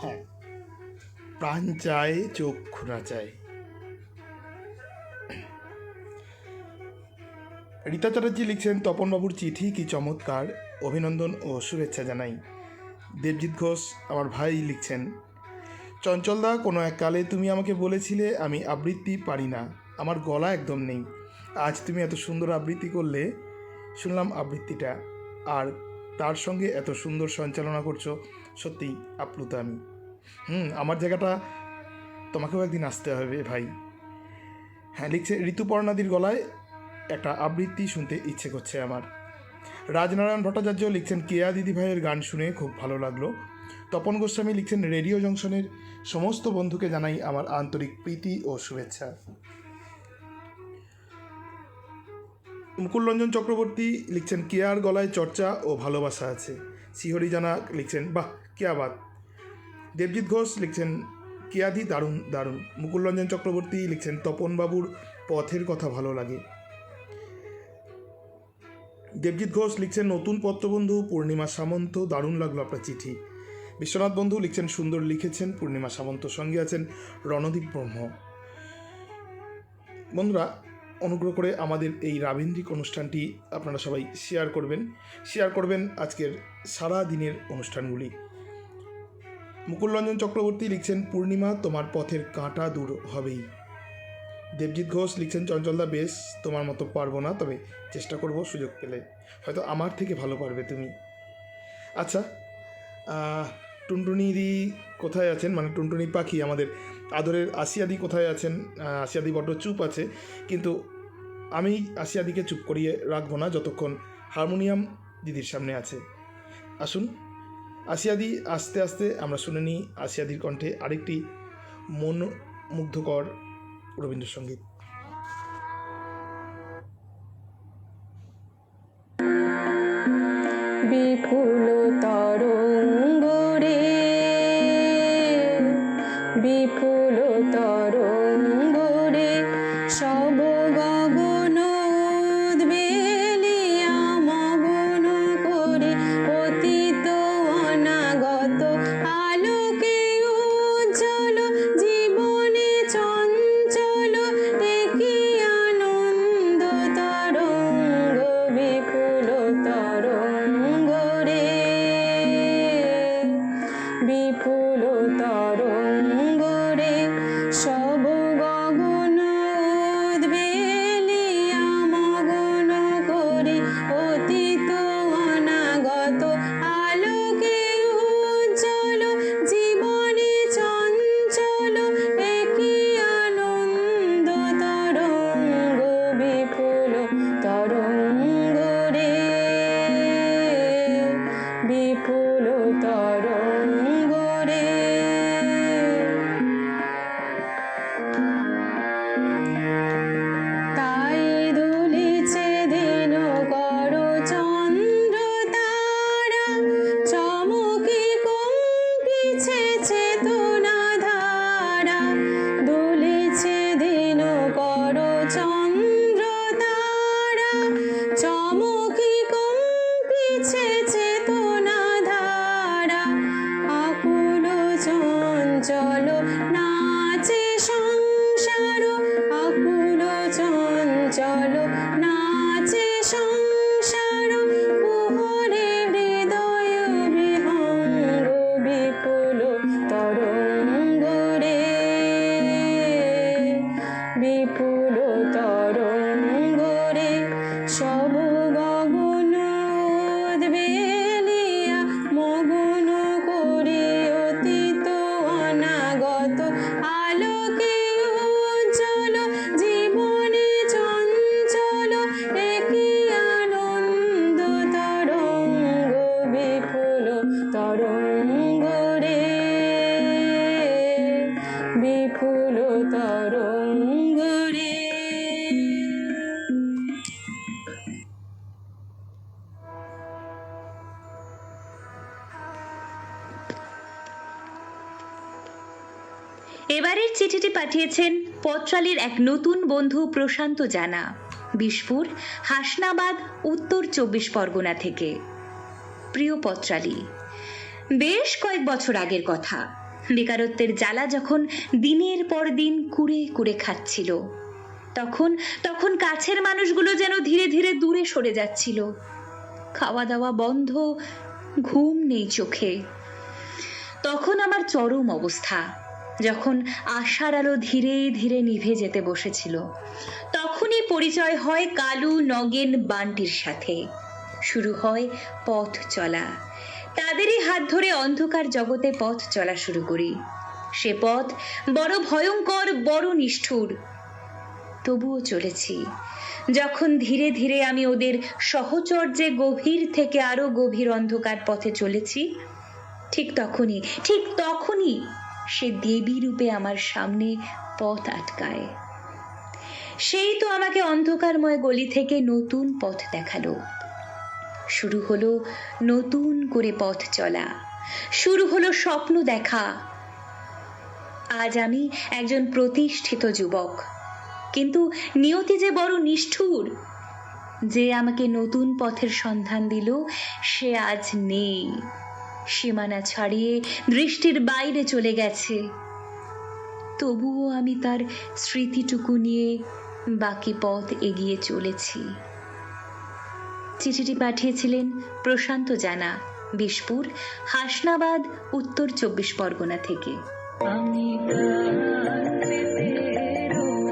হ্যাঁ, প্রাণ চায় চক্ষু না চায়। রীতা চ্যাটার্জি লিখছেন, তপনবাবুর চিঠি কি চমৎকার, অভিনন্দন ও শুভেচ্ছা জানাই। দেবজিৎ ঘোষ আমার ভাই লিখছেন, চঞ্চলদা, কোনো এক কালে তুমি আমাকে বলেছিলে আমি আবৃত্তি পারি না, আমার গলা একদম নেই। আজ তুমি এত সুন্দর আবৃত্তি করলে, শুনলাম আবৃত্তিটা, আর তার সঙ্গে এত সুন্দর সঞ্চালনা করছো, সত্যিই আপ্লুত আমি। আমার জায়গাটা তোমাকেও একদিন আসতে হবে ভাই। হ্যাঁ, লিখছে, ঋতুপর্ণাদির গলায় একটা আবৃত্তি শুনতে ইচ্ছে করছে আমার। রাজনারায়ণ ভট্টাচার্য লিখছেন, কেয়া দিদিভাইয়ের গান শুনে খুব ভালো লাগলো। তপন গোস্বামী লিখছেন, রেডিও জংশনের সমস্ত বন্ধুকে জানাই আমার আন্তরিক প্রীতি ও শুভেচ্ছা। মুকুলরঞ্জন চক্রবর্তী লিখছেন, কেয়ার গলায় চর্চা ও ভালোবাসা আছে। শিহরি জানা লিখছেন, বাহ কেয়া বাত। দেবজিৎ ঘোষ লিখছেন, কেয়াদি দারুণ দারুণ। মুকুলরঞ্জন চক্রবর্তী লিখছেন, তপনবাবুর পথের কথা ভালো লাগে। দেবজিৎ ঘোষ লিখছেন, নতুন পত্রবন্ধু পূর্ণিমা সামন্ত, দারুণ লাগলো আপনার চিঠি। বিশ্বনাথ বন্ধু লিখছেন, সুন্দর লিখেছেন পূর্ণিমা সামন্ত, সঙ্গে আছেন রণদীপ ব্রহ্ম। বন্ধুরা, অনুগ্রহ করে আমাদের এই রাবীন্দ্রিক অনুষ্ঠানটি আপনারা সবাই শেয়ার করবেন আজকের সারা দিনের অনুষ্ঠানগুলি। মুকুলরঞ্জন চক্রবর্তী লিখছেন, পূর্ণিমা তোমার পথের কাঁটা দূর হবেই। দেবজিৎ ঘোষ লিখছেন, চঞ্চলদা বেশ, তোমার মতো পারবো না, তবে চেষ্টা করব, সুযোগ পেলে হয়তো আমার থেকে ভালো পারবে তুমি। আচ্ছা, টুনটুনিদি কোথায় আছেন, মানে টুনটুনি পাখি আমাদের আদরের আসিয়াদি কোথায় আছেন? আসিয়াদি বড্ড চুপ আছে, কিন্তু আমি আসিয়াদিকে চুপ করিয়ে রাখবো না যতক্ষণ হারমোনিয়াম দিদির সামনে আছে। আসুন আসিয়াদি, আস্তে আস্তে আমরা শুনে নিই আসিয়াদির কণ্ঠে আরেকটি মনোমুগ্ধকর রবীন্দ্রসঙ্গীত। বিপুল তরঙ্গরে, বিপুল তরঙ্গরে সব গগন উদ্বেলিয়া মগন করে অতীত অনাগত আলোকে উজ্জ্বল জীবনে চঞ্চল একই আনন্দ তরঙ্গ বিপুল তরঙ্গ রে, বিপুল তরঙ্গ রে সব গগন উদ্বেলিয়া মগন করে অতীত অনাগত আলোকে উজ্জ্বল জীবনে চঞ্চল একই আনন্দ তরঙ্গ বিপুল তরঙ্গ রে, বিপুল তরঙ্গ রে। তাই দুলিছে দিন কর চন্দ্র তারা, চমকে কম্পিছে চেতনা ধারা, দুলিছে দিন কর চন্দ্র তারা, চমকে কম্পিছে চেতনা ধারা, আকুল চঞ্চল নাচে সংসার, আকুল চঞ্চল নাচে সংসার, কুহরে হৃদয় বিহঙ্গ বিপুল তরঙ্গ রে, বিপুল তরঙ্গ রে সব গগন উদ্বেলিয়া মগন করে অতীত অনাগত আলোকে উজ্জ্বল জীবনে চঞ্চল একই আনন্দ তরঙ্গ বিপুল তরঙ্গ রে, বিপুল তরঙ্গ রে। এবারের চিঠিটি পাঠিয়েছেন পত্রালীর এক নতুন বন্ধু প্রশান্ত জানা, বিশপুর, হাসনাবাদ, উত্তর 24 পরগনা থেকে। প্রিয় পত্রালী, বেশ কয়েক বছর আগের কথা। বেকারত্বের জ্বালা যখন দিনের পর দিন কুড়ে কুড়ে খাচ্ছিল, তখন কাছের মানুষগুলো যেন ধীরে ধীরে দূরে সরে যাচ্ছিল। খাওয়া দাওয়া বন্ধ, ঘুম নেই চোখে। তখন আমার চরম অবস্থা। যখন আশার আলো ধীরে ধীরে নিভে যেতে বসেছিল, তখনই পরিচয় হয় কালু, নগেন, বান্টির সাথে। শুরু হয় পথ চলা। তাদেরই হাত ধরে অন্ধকার জগতে পথ চলা শুরু করি। সে পথ বড় ভয়ঙ্কর, বড় নিষ্ঠুর। তবুও চলেছি। যখন ধীরে ধীরে আমি ওদের সহচর্যে গভীর থেকে আরো গভীর অন্ধকার পথে চলেছি, ঠিক তখনই সে দেবী রূপে আমার সামনে পথ আটকায়। সেই তো আমাকে অন্ধকারময় গলি থেকে নতুন পথ দেখালো। শুরু হলো নতুন করে পথ চলা, শুরু হলো স্বপ্ন দেখা। আজ আমি একজন প্রতিষ্ঠিত যুবক, কিন্তু নিয়তি যে বড় নিষ্ঠুর। যে আমাকে নতুন পথের সন্ধান দিল, সে আজ নেই। সীমানা ছাড়িয়ে দৃষ্টির বাইরে চলে গেছে। তবুও আমি তার স্মৃতিটুকু নিয়ে বাকি পথ এগিয়ে চলেছি। চিঠিটি পাঠিয়েছিলেন প্রশান্ত জানা, বিশপুর, হাসনাবাদ, উত্তর 24 পরগনা থেকে। আমি গান পেতে রই,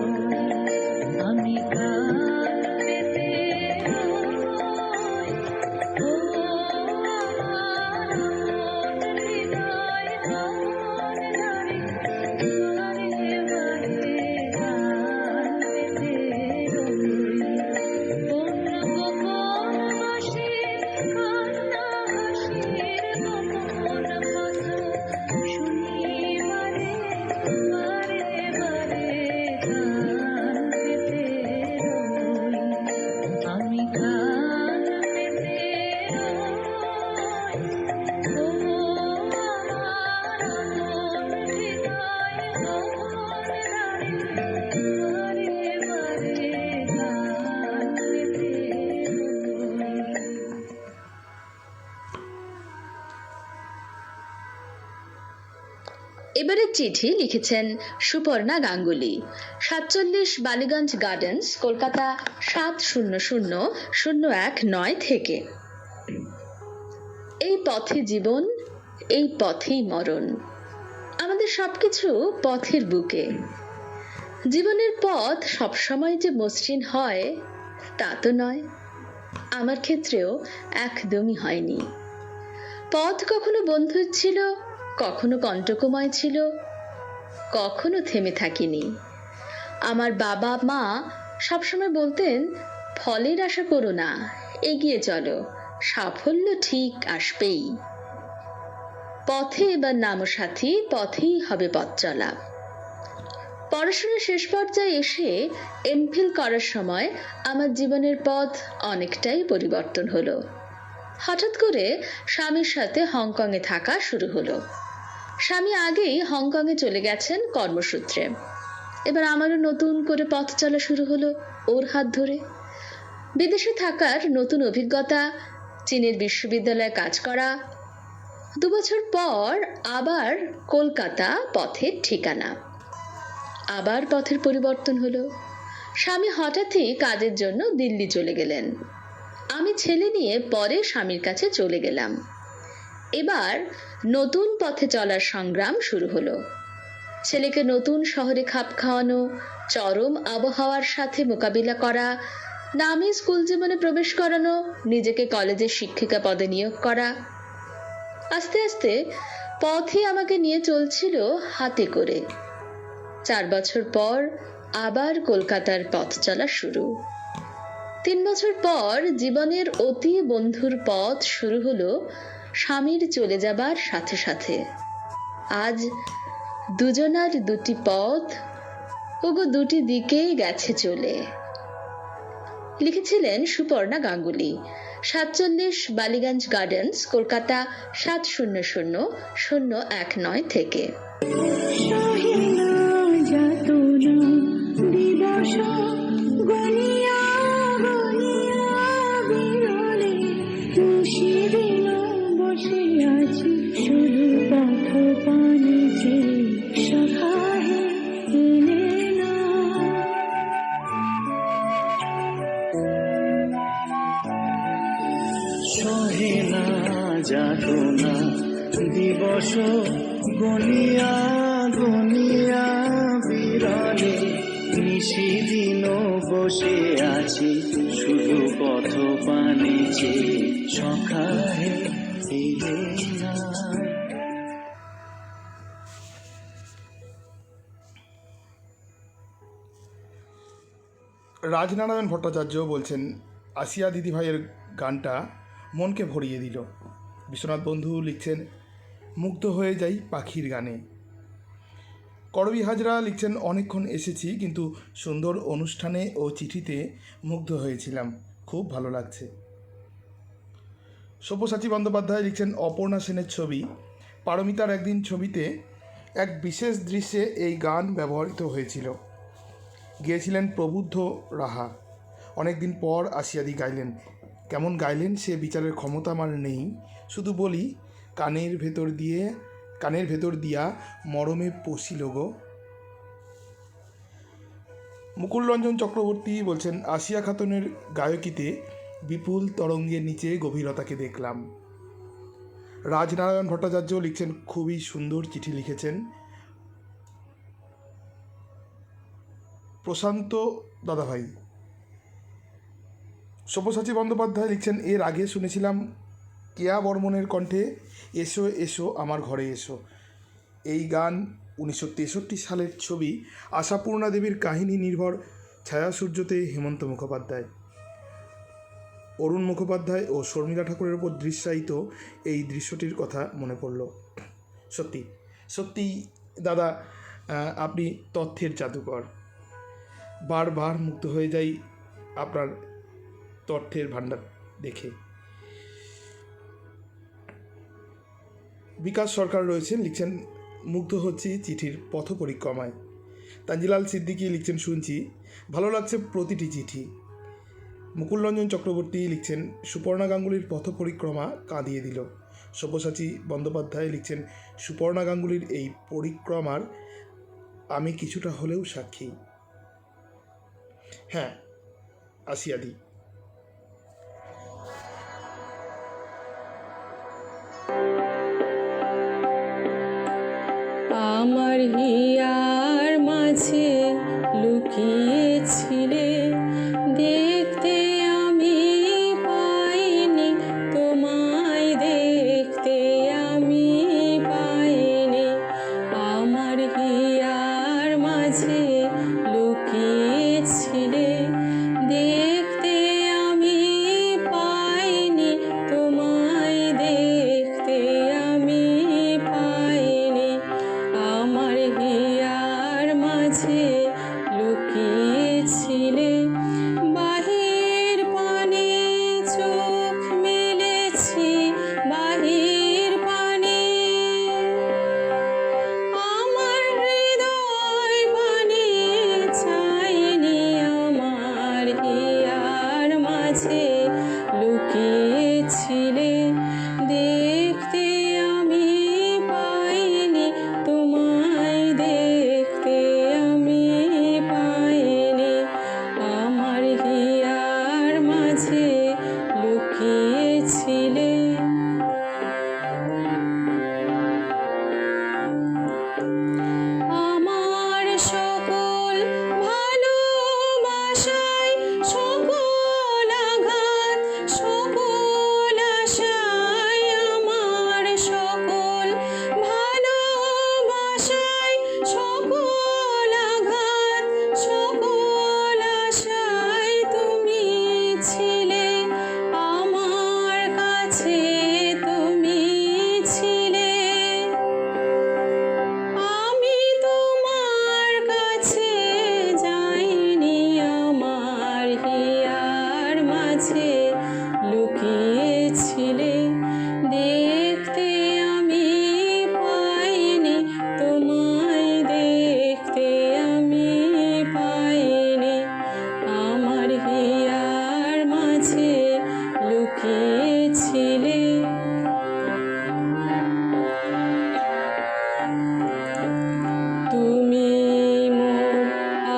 আমি গান পেতে রই, ও আমার মন হৃদয় মন ধরে বারে বারে গান পেতে রই। কোন গোপন বসে কান্না হাসির গোপন কথা শুনি বারে বারে বারে এবারের চিঠি লিখেছেন সুপর্ণা গাঙ্গুলি, 47 বালিগঞ্জ গার্ডেন্স, কলকাতা 700001 থেকে। এই পথে জীবন, এই পথেই মরণ। আমাদের সবকিছু পথের বুকে। জীবনের পথ সবসময় যে মসৃণ হয় তা তো নয়, আমার ক্ষেত্রেও একদমই হয়নি। পথ কখনো বন্ধুর ছিল, কখনো কণ্টকময় ছিল, কখনো থেমে থাকিনি। আমার বাবা মা সবসময় বলতেন, ফলের আশা করো না, এগিয়ে চলো, সাফল্য ঠিক আসবেই। পথে এবার নামো সাথী, পথেই হবে পথ চলা। পড়াশোনার শেষ পর্যায়ে এসে এমফিল করার সময় আমার জীবনের পথ অনেকটাই পরিবর্তন হলো। হঠাৎ করে স্বামীর সাথে হংকংয়ে থাকা শুরু হলো। স্বামী আগেই হংকংয়ে চলে গেছেন কর্মসূত্রে। এবার আমারও নতুন করে পথ চলা শুরু হলো ওর হাত ধরে। বিদেশে থাকার নতুন অভিজ্ঞতা, চীনের বিশ্ববিদ্যালয়ে কাজ করা। 2 বছর পর আবার কলকাতা পথের ঠিকানা। আবার পথের পরিবর্তন হলো। স্বামী হঠাৎই কাজের জন্য দিল্লি চলে গেলেন। আমি ছেলে নিয়ে পরে স্বামীর কাছে চলে গেলাম। এবার নতুন পথে চলার সংগ্রাম শুরু হলো। ছেলেকে নতুন শহরে খাপ খাওয়ানো, চরম আবহাওয়ার সাথে মোকাবিলা করা, নামী স্কুল জীবনে প্রবেশ করানো, নিজেকে কলেজের শিক্ষিকা পদে নিয়োগ করা। আস্তে আস্তে পথই আমাকে নিয়ে চলছিল হাতে করে। 4 বছর পর আবার কলকাতার পথ চলা শুরু। 3 বছর পর জীবনের অতি বন্ধুর পথ শুরু হলো স্বামীর চলে যাবার সাথে সাথে। আজ দুজনার দুটি পথ, ওগো দুটি দিকেই গেছে চলে। লিখেছিলেন সুপর্ণা গাঙ্গুলি, 47 বালিগঞ্জ গার্ডেন্স, কলকাতা 700019 থেকে। সহিনা যাতনা দিবস গনিয়া গনিয়া বিরলে, নিশিদিন বসে আছি শুধু পথ পানে চেয়ে, সখা হে এলে না। সহে না যাতনা দিবস গনিয়া গনিয়া বিরলে, নিশিদিন বসে আছি শুধু পথ পানে চেয়ে, সখা হে এলে না। রাজনারায়ণ ভট্টাচার্য বলছেন, আসিয়া দিদিভাইয়ের গানটা মনকে ভরিয়ে দিল। বিশ্বনাথ বন্ধু লিখছেন, মুগ্ধ হয়ে যাই পাখির গানে। করবী হাজরা লিখছেন, অনেকক্ষণ এসেছি কিন্তু সুন্দর অনুষ্ঠানে ও চিঠিতে মুগ্ধ হয়েছিলাম, খুব ভালো লাগছে। সব্যসাচী বন্দ্যোপাধ্যায় লিখছেন, অপর্ণা সেনের ছবি পারমিতার একদিন ছবিতে এক বিশেষ দৃশ্যে এই গান ব্যবহৃত হয়েছিল। গেয়েছিলেন প্রবুদ্ধ রাহা। অনেক দিন পর আসিয়াদি গাইলেন। কেমন গাইলেন সে বিচারের ক্ষমতা আমার নেই, শুধু বলি কানের ভেতর দিয়া মরমে পশিল গো। মুকুলরঞ্জন চক্রবর্তী বলছেন, আসিয়া খাতুনের গায়কিতে বিপুল তরঙ্গের নিচে গভীরতাকে দেখলাম। রাজনারায়ণ ভট্টাচার্য লিখছেন, খুবই সুন্দর চিঠি লিখেছেন প্রশান্ত দাদাভাই। সব্যসাচী বন্দ্যোপাধ্যায় লিখছেন, এর আগে শুনেছিলাম কেয়া বর্মনের কণ্ঠে এসো এসো আমার ঘরে এসো। এই গান 1963 সালের ছবি আশাপূর্ণা দেবীর কাহিনী নির্ভর ছায়াসূর্যতে হেমন্ত মুখোপাধ্যায়, অরুণ মুখোপাধ্যায় ও শর্মিলা ঠাকুরের ওপর দৃশ্যায়িত এই দৃশ্যটির কথা মনে পড়ল। সত্যি সত্যি দাদা, আপনি তথ্যের জাদুকর। বারবার মুগ্ধ হয়ে যাই আপনার তথ্যের ভাণ্ডার দেখে। বিকাশ সরকার রয়েছেন, লিখছেন, মুগ্ধ হচ্ছি চিঠির পথ পরিক্রমায়। তানজিলাল সিদ্দিকী লিখছেন, শুনছি, ভালো লাগছে প্রতিটি চিঠি। মুকুলরঞ্জন চক্রবর্তী লিখছেন, সুপর্ণা গাঙ্গুলির পথ পরিক্রমা কাঁদিয়ে দিল। সব্যসাচী বন্দ্যোপাধ্যায় লিখছেন, সুপর্ণা গাঙ্গুলির এই পরিক্রমার আমি কিছুটা হলেও সাক্ষী। হ্যাঁ, আসিয়াদি। আমার হিয়ার মাঝে লুকিয়েছিলে, দেখতে আমি পাইনি তোমায়, দেখতে আমি পাইনি। আমার হিয়ার মাঝে লুকিয়েছিলে, দেখতে আমি পাইনি তোমায়, দেখতে আমি পাইনি। আমার হিয়ার মাঝে লুকিয়েছিলে, বাহির পানে চোখ মেলেছি, বাহির পানে আমার হৃদয় পানে চাইনি। আমার হিয়ার মাঝে লুকিয়েছিলে, দেখতে আমি পাইনি তোমায়, দেখতে আমি পাইনি। আমার হিয়ার মাঝে লুকিয়েছিলে। আমার সকল ভালোবাসায়, সকল আঘাত, সকল আশায়, আমার সকল ভালোবাসায়, সকল আঘাত, সকল আশায় তুমি ছিলে আমার কাছে, তুমি ছিলে। আমি তোমার কাছে যাইনি, আমার হিয়ার মাঝে লুকিয়েছিলে, দেখতে আমি পাইনি তোমায়, দেখতে আমি পাইনি। আমার হিয়ার মাঝে লুকিয়েছিলে। তুমি মোর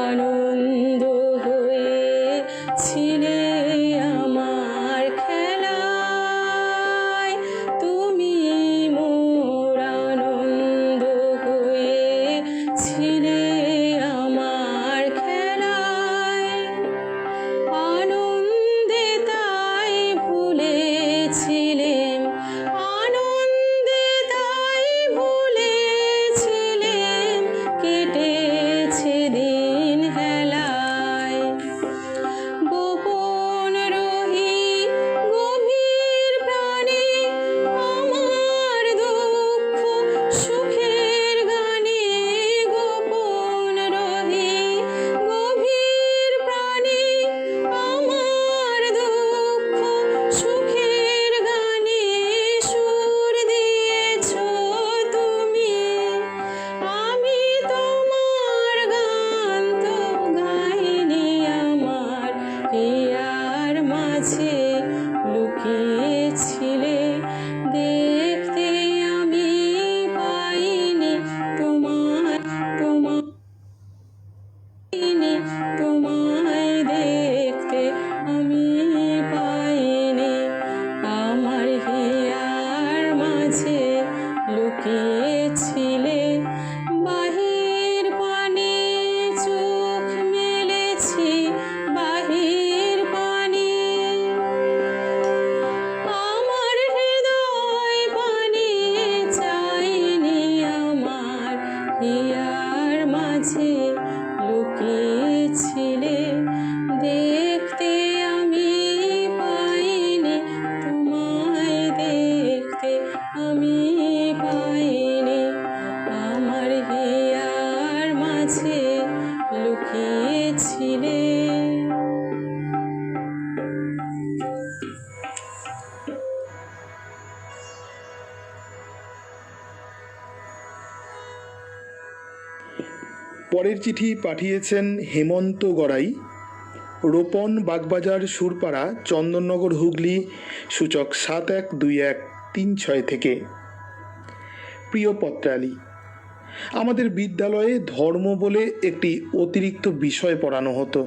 আনন্দ হয়েছিলে আমার খেলায়, তুমি মোর আনন্দ হয়েছিলে আমার খেলায়। আনন্দে তাই ভুলেছিলেম, আনন্দে তাই ভুলেছিলেম, কেটেছে দিন হেলায়। গোপন রহি গভীর প্রাণে, আমার দুঃখ সুখের গানে, গোপন রহি গভীর প্রাণে, আমার দুঃখ সুখের গানে সুর দিয়েছ তুমি। আমি তোমার গান তো গাইনি, আমার হিয়ার মাঝে লুকিয়েছিলে, দেখতে আমি পাইনি তোমায়, তোমায় তোমায়, দেখতে আমি পাইনি। আমার হিয়ার মাঝে লুকিয়েছিলে, বাহির পানে চোখ মেলেছি, বাহির পানে আমার হৃদয় পানে চাইনি। আমার হিয়ার মাঝে লুকিয়েছিলে, দেখতে আমি পাইনি তোমায়, দেখতে আমি পাইনি। আমার হিয়ার মাঝে লুকিয়েছিলে। পরের চিঠি পাঠিয়েছেন হেমন্ত গড়াই, রোপণ, বাগবাজার, সুরপাড়া, চন্দননগর, হুগলি, সূচক 7121 3-6 থেকে। প্রিয় পত্রালী, আমাদের বিদ্যালয়ে ধর্ম বলে একটি অতিরিক্ত বিষয় পড়ানো হতো।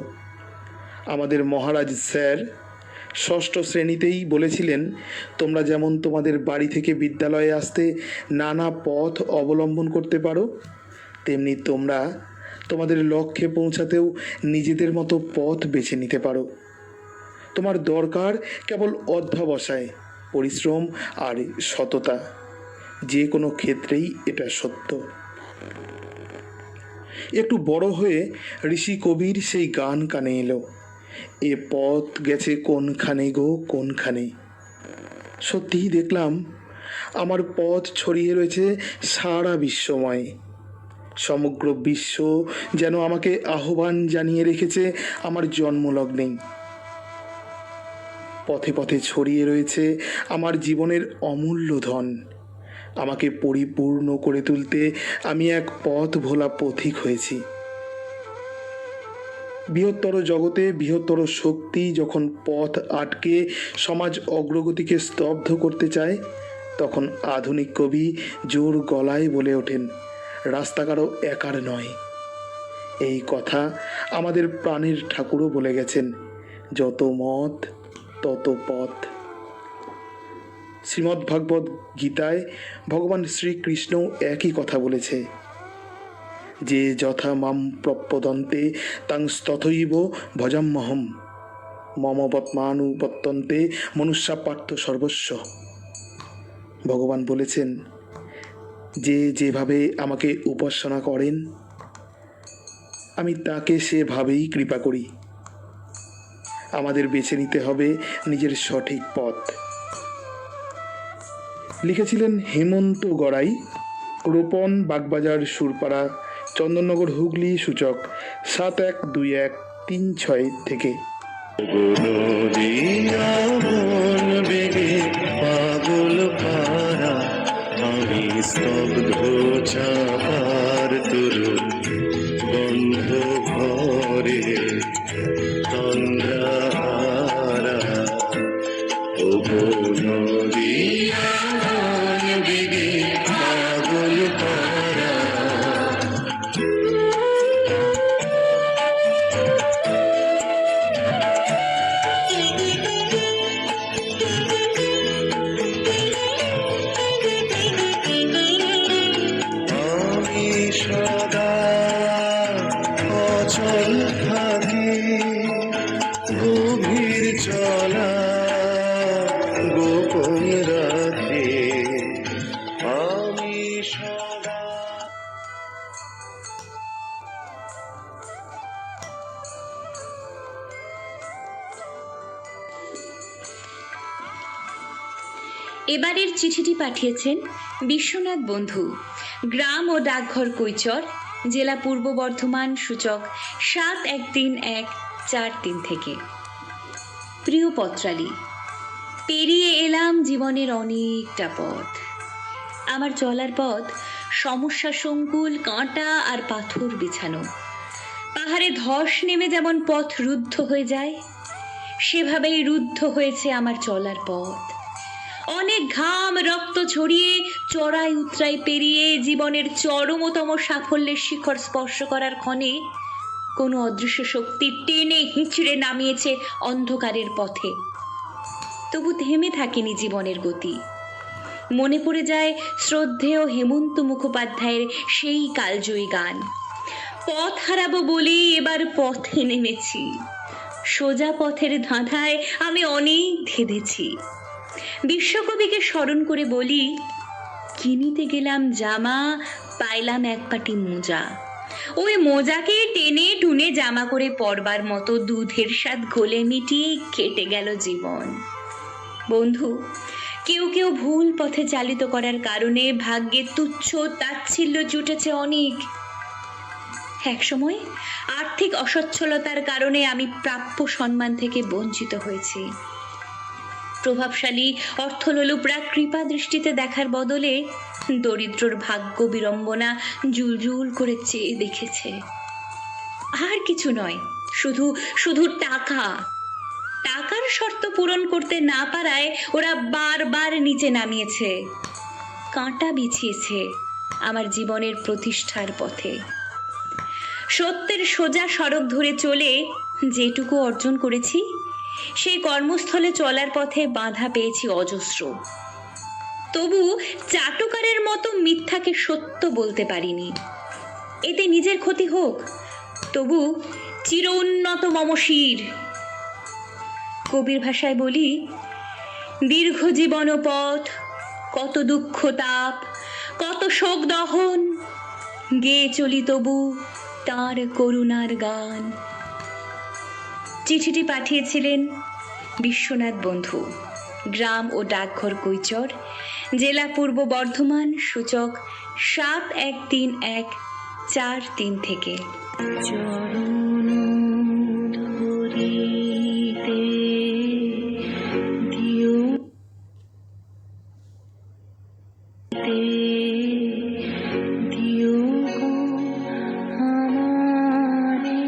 আমাদের মহারাজ স্যার 6ষ্ঠ শ্রেণীতেই বলেছিলেন, তোমরা যেমন তোমাদের বাড়ি থেকে বিদ্যালয়ে আসতে নানা পথ অবলম্বন করতে পারো, তেমনি তোমরা তোমাদের লক্ষ্যে পৌঁছাতেও নিজেদের মতো পথ বেছে নিতে পারো। তোমার দরকার কেবল অধ্যবসায়, পরিশ্রম আর সততা। যে কোনো ক্ষেত্রেই এটা সত্য। একটু বড় হয়ে ঋষি কবির সেই গান কানে এলো, এ পথ গেছে কোনখানে গো কোনখানে। সত্যিই দেখলাম আমার পথ ছড়িয়ে রয়েছে সারা বিশ্বময়। সমগ্র বিশ্ব যেন আমাকে আহ্বান জানিয়ে রেখেছে আমার জন্মলগ্নেই। পথে পথে ছড়িয়ে রয়েছে আমার জীবনের অমূল্য ধন। আমাকে পরিপূর্ণ করে তুলতে আমি এক পথ ভোলা পথিক হয়েছি। বৃহত্তর জগতে বৃহত্তর শক্তি যখন পথ আটকে সমাজ অগ্রগতিকে স্তব্ধ করতে চায়, তখন আধুনিক কবি জোর গলায় বলে ওঠেন, রাস্তা কারো একার নয়। এই কথা আমাদের প্রাণের ঠাকুরও বলে গেছেন, যত মত তত পথ। শ্রীমদ্ভাগবত গীতায় ভগবান শ্রীকৃষ্ণও একই কথা বলেছে, যে যথা মাম প্রপদন্তে তাং তথৈব ভজাম্যহম মম বৎমানুবর্তন্তে মনুষ্যা পার্থ সর্বস্ব। ভগবান বলেছেন, যে যেভাবে আমাকে উপাসনা করেন আমি তাকে সেভাবেই কৃপা করি। আমাদের বেছে নিতে হবে নিজের সঠিক পথ। লিখেছিলেন হেমন্ত গড়াই, রোপণ বাগবাজার সুরপাড়া, চন্দননগর, হুগলি, সূচক 712136 থেকে। পাগল পারা আমি স্তব্ধ চাপার তরুণ বন্ধ ঘরে তন্দ্রাহারা ও নদিয়া বেগে পাগল পারা। সদা অচল থাকি গভীর চলা গোপন রাখে আমি সদা। এবারের চিঠিটি পাঠিয়েছেন বিশ্বনাথ বন্ধু, গ্রাম ও ডাকঘর কৈচর, জেলা পূর্ব বর্ধমান, সূচক 713143 থেকে। প্রিয় পত্রালী, পেরিয়ে এলাম জীবনের অনেকটা পথ। আমার চলার পথ সমস্যা সংকুল, কাঁটা আর পাথর বিছানো। পাহাড়ে ধস নেমে যেমন পথ রুদ্ধ হয়ে যায়, সেভাবেই রুদ্ধ হয়েছে আমার চলার পথ। অনেক ঘাম রক্ত ছড়িয়ে চড়াই উতরাই পেরিয়ে জীবনের চরমতম সাফল্যের শিখর স্পর্শ করার ক্ষণে কোনো অদৃশ্য শক্তি টেনে হিঁচড়ে নামিয়েছে অন্ধকারের পথে। তবু থেমে থাকেনি জীবনের গতি। মনে পড়ে যায় শ্রদ্ধেয় হেমন্ত মুখোপাধ্যায়ের সেই কালজয়ী গান, পথ হারাবো বলেই এবার পথে নেমেছি, সোজা পথের ধাঁধায় আমি অনেক ধেঁধেছি। বিশ্বকবিকে স্মরণ করে বলি, কিনিতে গেলাম জামা, পাইলাম এক পাটি মোজা, ওই মোজাকে টেনে টুনে জামা করে পরবার মতো দুধের স্বাদ ঘোলে মিটিয়ে কেটে গেল জীবন। বন্ধু, কেউ কেউ ভুল পথে চালিত করার কারণে ভাগ্যে তুচ্ছ তাচ্ছিল্য জুটেছে অনেক। একসময় আর্থিক অসচ্ছলতার কারণে আমি প্রাপ্য সম্মান থেকে বঞ্চিত হয়েছি। প্রভাবশালী অর্থলোলুপরা কৃপা দৃষ্টিতে দেখার বদলে দরিদ্রর ভাগ্য বিড়ম্বনা জুলজুল করে চেয়ে দেখেছে। আর কিছু নয়, শুধু শুধু টাকা। টাকার শর্ত পূরণ করতে না পারায় ওরা বারবার নিচে নামিয়েছে, কাঁটা বিছিয়েছে আমার জীবনের প্রতিষ্ঠার পথে। সত্যের সোজা সড়ক ধরে চলে যেটুকু অর্জন করেছি, সেই কর্মস্থলে চলার পথে বাধা পেয়েছি অজস্র। তবু চাটুকারের মতো মিথ্যাকে সত্য বলতে পারিনি। এতে নিজের ক্ষতি হোক, তবু চির উন্নত মম শির। কবির ভাষায় বলি, দীর্ঘ জীবন পথ, কত দুঃখ তাপ, কত শোক দহন, গেয়ে চলি তবু তার করুণার গান। চিঠিটি পাঠিয়েছিলেন বিশ্বনাথ বন্ধু, গ্রাম ও ডাকঘর কৈচর, জেলা পূর্ব বর্ধমান, সূচক 713143 থেকে। চরণ ধরিতে দিও দিও গো আমারে,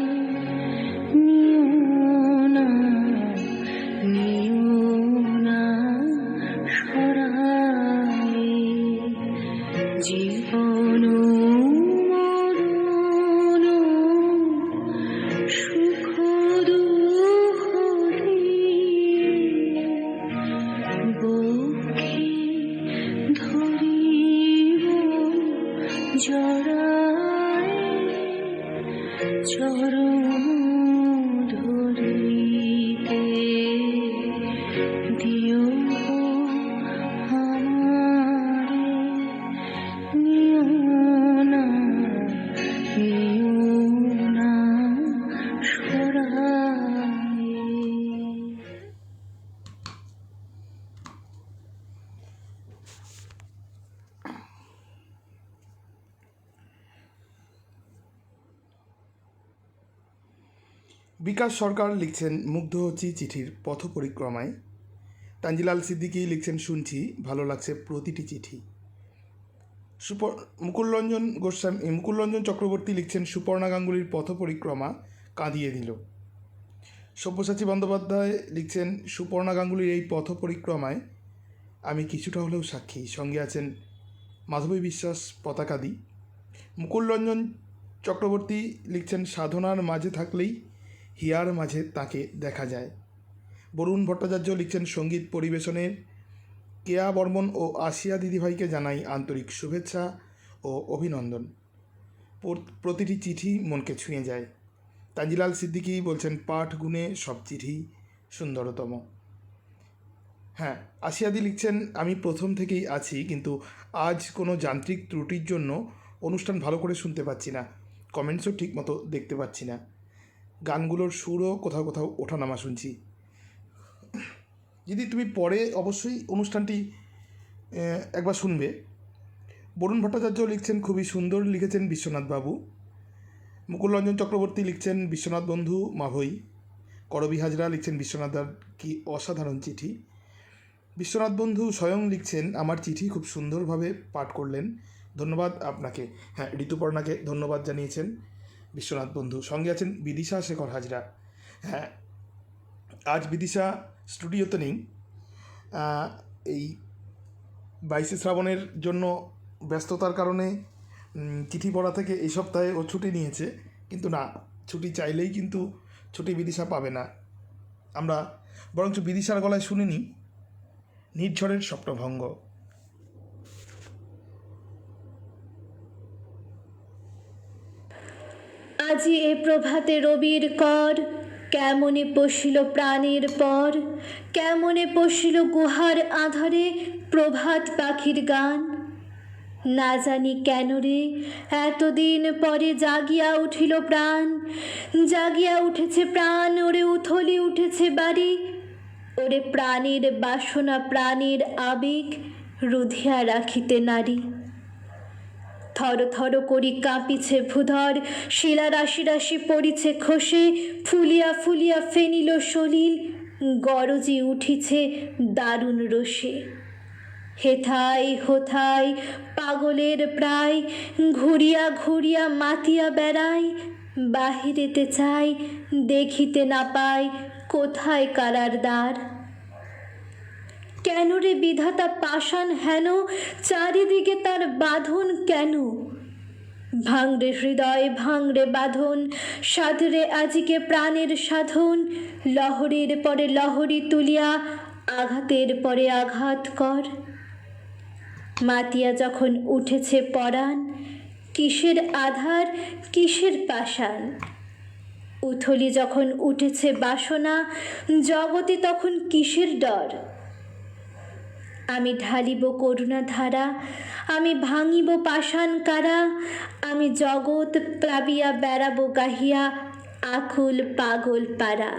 নিও না সরায়ে, জীবন মরণ সুখ দুঃখ বক্ষে ধরিব জড়ায়ে, চরণ ধরিতে দিও গো আমারে, নিও না সরায়ে। বিকাশ সরকার লিখছেন মুগ্ধ হচ্ছি চিঠির পথ পরিক্রমায়। তানজিলাল সিদ্দিকী লিখছেন শুনছি, ভালো লাগছে প্রতিটি চিঠি। মুকুলরঞ্জন চক্রবর্তী লিখছেন সুপর্ণা গাঙ্গুলির পথ পরিক্রমা কাঁদিয়ে দিল। সব্যসাচী বন্দ্যোপাধ্যায় লিখছেন সুপর্ণা গাঙ্গুলির এই পথ পরিক্রমায় আমি কিছুটা হলেও সাক্ষী। সঙ্গে আছেন মাধবী বিশ্বাস পতাকাদি। মুকুলরঞ্জন চক্রবর্তী লিখছেন সাধনার মাঝে থাকলেই হিয়ার মাঝে তাকে দেখা যায়। বরুণ ভট্টাচার্য লিখছেন সঙ্গীত পরিবেশনের কেয়া বর্মন ও আসিয়া দিদিভাইকে জানাই আন্তরিক শুভেচ্ছা ও অভিনন্দন। প্রতিটি চিঠি মনকে ছুঁয়ে যায়। তানজিলাল সিদ্দিকী বলছেন পাঠ গুণে সব চিঠি সুন্দরতম। হ্যাঁ, আসিয়াদি লিখছেন আমি প্রথম থেকেই আছি, কিন্তু আজ কোনো যান্ত্রিক ত্রুটির জন্য অনুষ্ঠান ভালো করে শুনতে পাচ্ছি না, কমেন্টসও ঠিক মতো দেখতে পাচ্ছি না, গানগুলোর সুরও কোথাও কোথাও ওঠানামা শুনছি। যদি তুমি পরে অবশ্যই অনুষ্ঠানটি একবার শুনবে। বরুণ ভট্টাচার্য লিখছেন খুবই সুন্দর লিখেছেন বিশ্বনাথ বাবু। মুকুলরঞ্জন চক্রবর্তী লিখছেন বিশ্বনাথ বন্ধু মাভৈ। করবী হাজরা লিখছেন বিশ্বনাথদার কি অসাধারণ চিঠি। বিশ্বনাথ বন্ধু স্বয়ং লিখছেন আমার চিঠি খুব সুন্দরভাবে পাঠ করলেন, ধন্যবাদ আপনাকে। হ্যাঁ, ঋতুপর্ণাকে ধন্যবাদ জানিয়েছেন বিশ্বনাথ বন্ধু। সঙ্গে আছেন বিদিশা শেখর হাজরা। হ্যাঁ, আজ বিদিশা স্টুডিওতে নেই, এই 22শে শ্রাবণের জন্য ব্যস্ততার কারণে চিঠি পড়া থেকে এই সপ্তাহে ও ছুটি নিয়েছে, কিন্তু না, ছুটি চাইলেই কিন্তু ছুটি বিদিশা পাবে না। আমরা বরঞ্চ বিদিশার গলায় শুনিনি নির্ঝরের স্বপ্নভঙ্গ। আজি এ প্রভাতে রবির কর, কেমনে পশিল প্রাণের পর, কেমনে পশিল গুহার আধারে প্রভাত পাখির গান। না জানি কেন রে এতদিন পরে জাগিয়া উঠিল প্রাণ, জাগিয়া উঠেছে প্রাণ, ওরে উথলি উঠেছে বাড়ি, ওরে প্রাণের বাসনা প্রাণের আবেগ রুধিয়া রাখিতে নারী। থর থর করি কাঁপিছে ভূধর, শিলা রাশি রাশি পড়িছে খসে, ফুলিয়া ফুলিয়া ফেনিল সলিল, গরজি উঠিছে দারুণ রোষে। হেথায় হোথায় পাগলের প্রায়, ঘুরিয়া ঘুরিয়া মাতিয়া বেড়াই, বাহিরেতে চাই দেখিতে না পাই কোথায় কারার দ্বার? কেন রে বিধাতা পাষাণ হেন, চারিদিকে তার বাঁধন কেন? ভাঙরে হৃদয় ভাঙরে বাঁধন, সাধরে আজিকে প্রাণের সাধন। লহরীর পরে লহরী তুলিয়া আঘাতের পরে আঘাত কর। মাতিয়া যখন উঠেছে পরাণ, কিসের আধার কিসের পাষাণ? উথলি যখন উঠেছে বাসনা, জগতে তখন কিসের ডর? আমি ঢালিব করুণা ধারা, আমি ভাঙিব পাষাণ কারা। আমি জগৎ প্লাবিয়া বেড়াবো গাহিয়া আকুল পাগল পারা।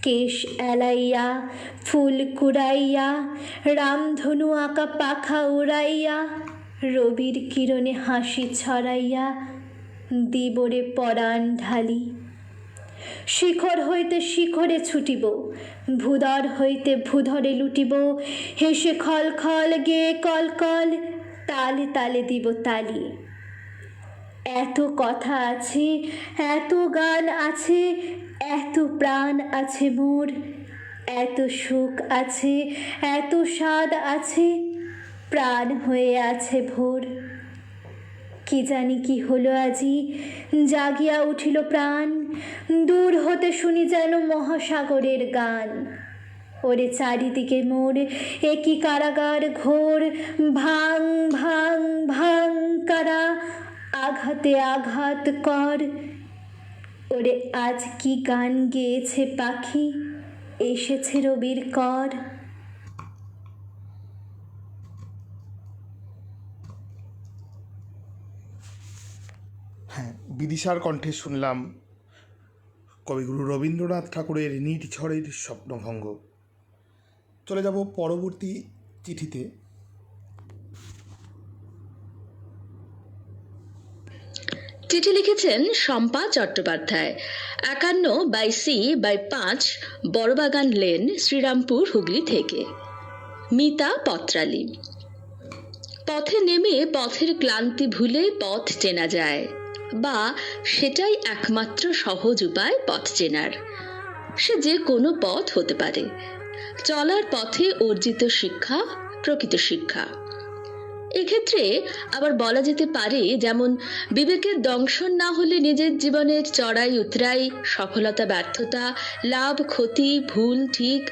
কেশ এলাইয়া ফুল কুড়াইয়া, রামধনু আঁকা পাখা উড়াইয়া, রবির কিরণে হাসি ছড়াইয়া দিবরে পরাণ ঢালি। শিখর হইতে শিখরে ছুটিব, ভূধর হইতে ভূধরে লুটিব। হেসে খল খল গেয়ে কল কল, তালে তালে দিব তালি। এত কথা আছে, এত গান আছে, এত প্রাণ আছে মোর। এত সুখ আছে, এত স্বাদ আছে, প্রাণ হয়ে আছে ভোর। কি জানি কি হলো আজি, জাগিয়া উঠিল প্রাণ। দূর হতে শুনি যেন মহাসাগরের গান। ওরে চারিদিকে মোর একই কারাগার ঘোর। ভাঙ ভাঙ ভাঙ কারা, আঘাতে আঘাত কর। ওরে আজ কি গান গেয়েছে পাখি, এসেছে রবির কর। হ্যাঁ, বিদিশার কণ্ঠে শুনলাম কবিগুরু রবীন্দ্রনাথ ঠাকুরের নির্ঝরের স্বপ্নভঙ্গ। চলে যাব পরবর্তী চিঠিতে। চিঠি লিখেছেন শম্পা চট্টোপাধ্যায়, 51/C/5 বড়বাগান লেন, শ্রীরামপুর, হুগলি থেকে। মিতা পত্রালী। পথে নেমে পথের ক্লান্তি ভুলে পথ চেনা যায়, বা সেটাই একমাত্র সহজ উপায় পথ চেনার। সে যে কোনো পথ হতে পারে। চলার পথে অর্জিত শিক্ষা প্রকৃত শিক্ষা। এক্ষেত্রে আবার বলা যেতে পারে, যেমন বিবেকের দংশন না হলে নিজের জীবনের চড়াই উতরাই, সফলতা ব্যর্থতা, লাভ ক্ষতি, ভুল ঠিক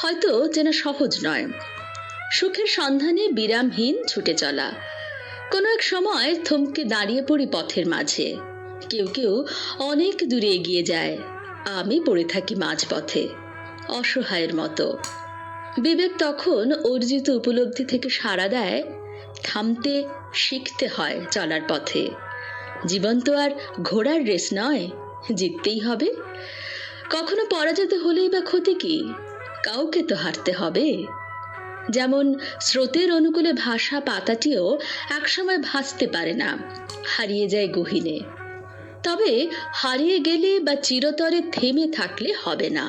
হয়তো চেনা সহজ নয়। সুখের সন্ধানে বিরামহীন ছুটে চলা। কোনো এক সময় থমকে দাঁড়িয়ে পড়ি পথের মাঝে। কেউ কেউ অনেক দূরে এগিয়ে যায়, আমি পড়ে থাকি মাঝপথে অসহায়ের মতো। বিবেক তখন অর্জিত উপলব্ধি থেকে সাড়া দেয়, থামতে শিখতে হয় চলার পথে। জীবন তো আর ঘোড়ার রেস নয়, জিততেই হবে। কখনো পরাজিত হলেই বা ক্ষতি কি? কাউকে তো হারতে হবে। যেমন স্রোতের অনুকূলে ভাসা পাতাটিও একসময় ভাসতে পারে না, হারিয়ে যায় গহীনে। তবে হারিয়ে গেলে বা চিরতরে থেমে থাকলে হবে না।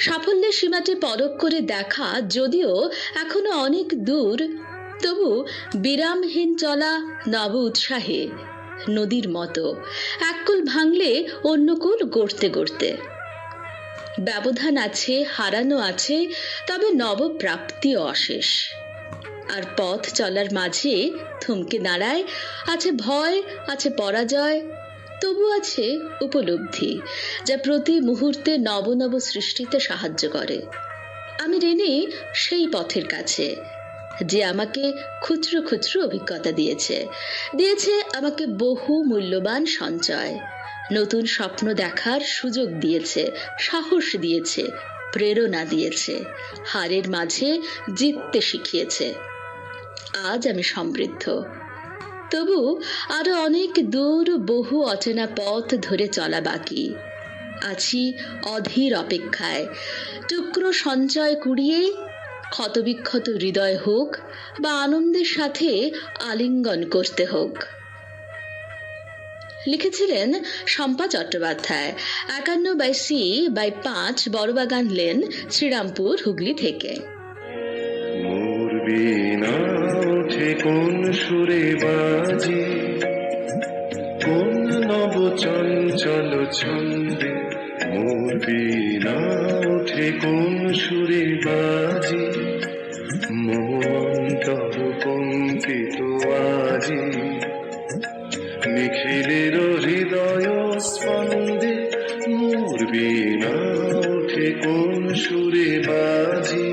সাফল্যের সীমাটি পরখ করে দেখা যদিও এখনো অনেক দূর, তবু বিরামহীন চলা নব উৎসাহে, নদীর মতো এক কুল ভাঙলে অন্য কুল গড়তে গড়তে। ব্যবধান আছে, হারানো আছে, তবে নবপ্রাপ্তিও অশেষ। আর পথ চলার মাঝে থমকে দাঁড়ায়, আছে ভয়, আছে পরাজয়, তবু আছে উপলব্ধি, যা প্রতি মুহূর্তে নব নব সৃষ্টিতে সাহায্য করে। আমি ঋণী সেই পথের কাছে, যে আমাকে ক্ষুদ্র ক্ষুদ্র অভিজ্ঞতা দিয়েছে আমাকে বহু মূল্যবান সঞ্চয়, নতুন স্বপ্ন দেখার সুযোগ দিয়েছে, সাহস দিয়েছে, প্রেরণা দিয়েছে, হারের মাঝে জিততে শিখিয়েছে। আজ আমি সমৃদ্ধ। তবু আরো অনেক দূর, বহু অচেনা পথ ধরে চলা বাকি। আছি অধীর অপেক্ষায়, টুকরো সঞ্চয় কুড়িয়ে ক্ষতবিক্ষত হৃদয় হোক বা আনন্দের সাথে আলিঙ্গন করতে হোক। লিখেছিলেন শম্পা চট্টোপাধ্যায়, 51/C/5 বড়বাগান লেন, শ্রীরামপুর, হুগলি থেকে। মোর বীণা ওঠে কোন সুরে বাজে, কোন নব চঞ্চল ছন্দে, মোর বিনা ওঠে কোন সুরে বাজি, মোর অন্তর কম্পিত আজি। নিখিলের হৃদয় স্পন্দে মোর বিনা ওঠে কোন সুরে বাজি,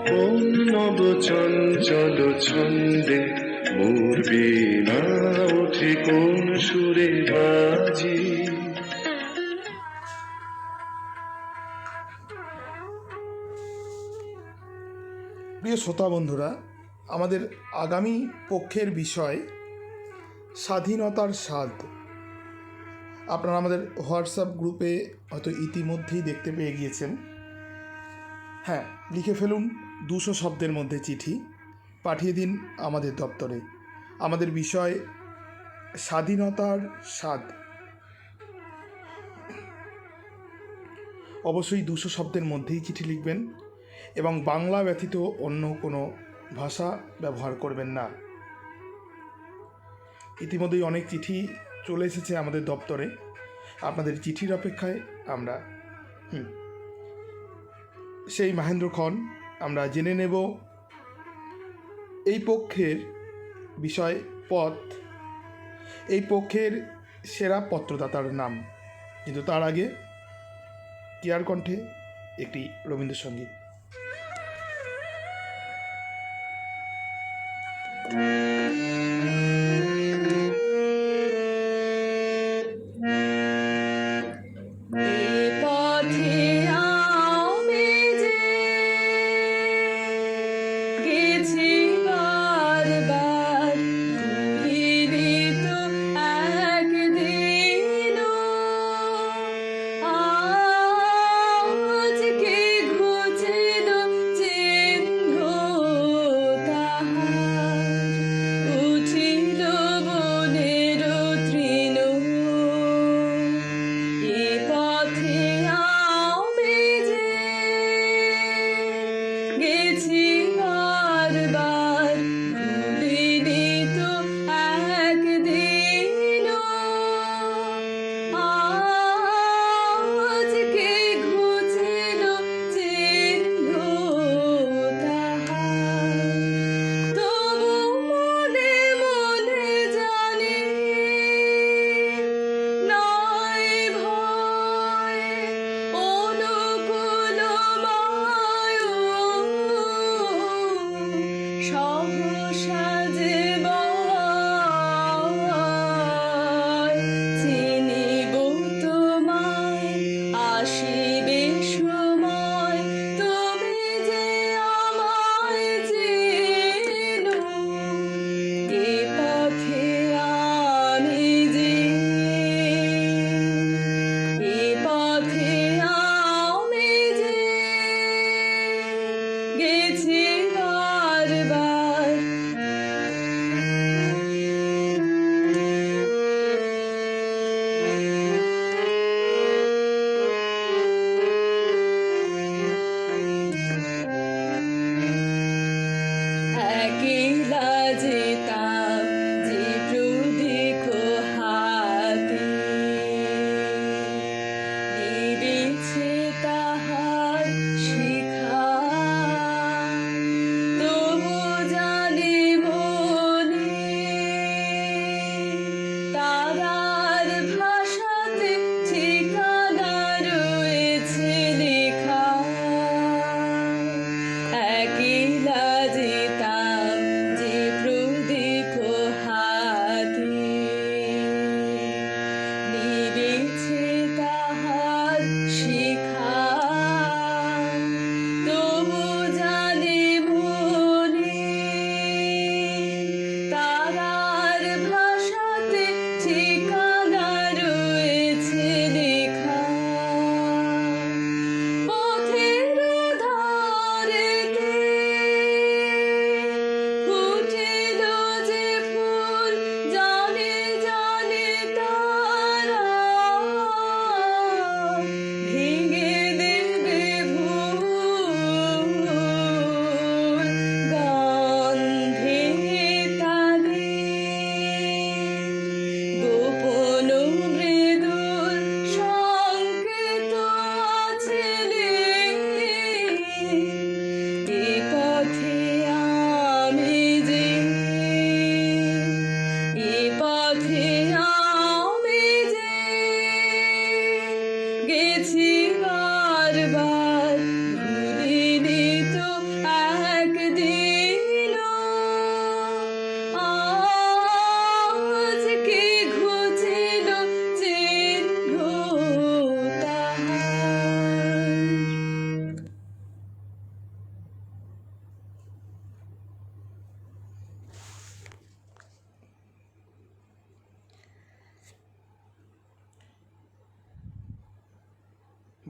কোন নব চঞ্চল ছন্দে মোর বিনা ওঠে কোন সুরে বাজি। প্রিয় শ্রোতা বন্ধুরা, আমাদের আগামী পক্ষের বিষয় স্বাধীনতার স্বাদ। আপনারা আমাদের হোয়াটসঅ্যাপ গ্রুপে হয়তো ইতিমধ্যেই দেখতে পেয়ে গিয়েছেন। হ্যাঁ, লিখে ফেলুন 200 শব্দের মধ্যে চিঠি, পাঠিয়ে দিন আমাদের দপ্তরে। আমাদের বিষয় স্বাধীনতার স্বাদ। অবশ্যই 200 শব্দের মধ্যেই চিঠি লিখবেন এবং বাংলা ব্যতীত অন্য কোনো ভাষা ব্যবহার করবেন না। ইতিমধ্যেই অনেক চিঠি চলে এসেছে আমাদের দপ্তরে, আপনাদের চিঠির অপেক্ষায় আমরা। সেই মহেন্দ্রক্ষণ আমরা জেনে নেব এই পক্ষের বিষয় পথ, এই পক্ষের সেরা পত্রদাতার নাম। কিন্তু তার আগে কেয়ার কণ্ঠে একটি রবীন্দ্রসঙ্গীত। উঠে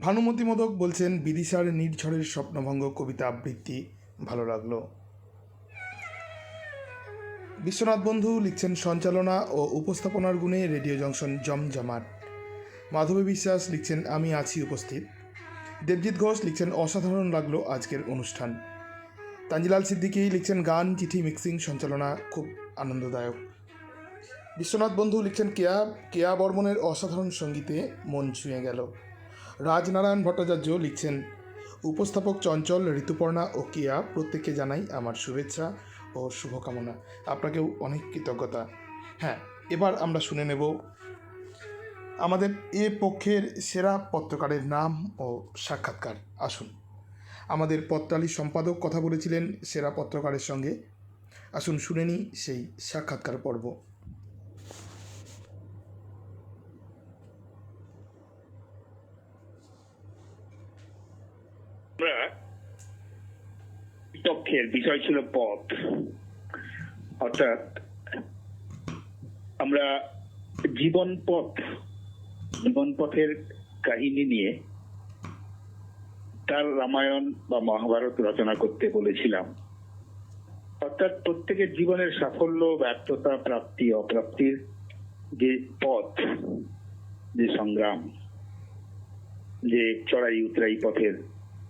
ভানুমতি মোদক বলছেন বিদিশার নির্ঝরের স্বপ্নভঙ্গ কবিতা আবৃত্তি ভালো লাগলো। বিশ্বনাথ বন্ধু লিখছেন সঞ্চালনা ও উপস্থাপনার গুণে রেডিও জংশন জমজমাট। মাধবী বিশ্বাস লিখছেন আমি আছি উপস্থিত। দেবজিৎ ঘোষ লিখছেন অসাধারণ লাগলো আজকের অনুষ্ঠান। তানজিলাল সিদ্দিকী লিখছেন গান চিঠি মিক্সিং সঞ্চালনা খুব আনন্দদায়ক। বিশ্বনাথ বন্ধু লিখছেন কেয়া বর্মনের অসাধারণ সঙ্গীতে মন ছুঁয়ে গেল। রাজনারায়ণ ভট্টাচার্য লিখছেন উপস্থাপক চঞ্চল, ঋতুপর্ণা ও কেয়া প্রত্যেককে জানাই আমার শুভেচ্ছা ও শুভকামনা। আপনাকেও অনেক কৃতজ্ঞতা। হ্যাঁ, এবার আমরা শুনে নেব আমাদের এ পক্ষের সেরা পত্রকারের নাম ও সাক্ষাৎকার। আসুন, আমাদের পত্রালী সম্পাদক কথা বলেছিলেন সেরা পত্রকারের সঙ্গে। আসুন শুনে নিই সেই সাক্ষাৎকার পর্ব। পক্ষের বিষয় ছিল পথ, অর্থাৎ আমরা জীবন পথের কাহিনী নিয়ে তার রামায়ণ বা মহাভারত রচনা করতে বলেছিলাম। অর্থাৎ প্রত্যেকের জীবনের সাফল্য, ব্যর্থতা, প্রাপ্তি, অপ্রাপ্তির যে পথ, যে সংগ্রাম, যে চড়াই উতরাই পথের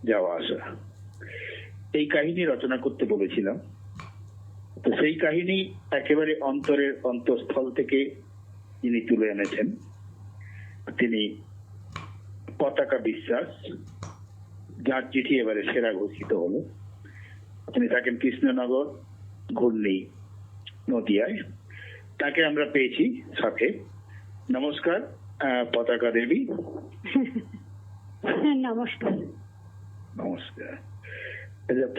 যাওয়া আসা, এই কাহিনী রচনা করতে বলেছিলাম। তো সেই কাহিনী একেবারে অন্তরের অন্তঃস্থল থেকে যিনি তুলে এনেছেন তিনি পতাকা বিশ্বাস, যার চিঠি এবারে সেরা ঘোষিত হলো। তিনি থাকেন কৃষ্ণনগর, ঘূর্ণি, নদিয়ায়। তাকে আমরা পেয়েছি সাথে। নমস্কার পতাকা দেবী। নমস্কার। নমস্কার।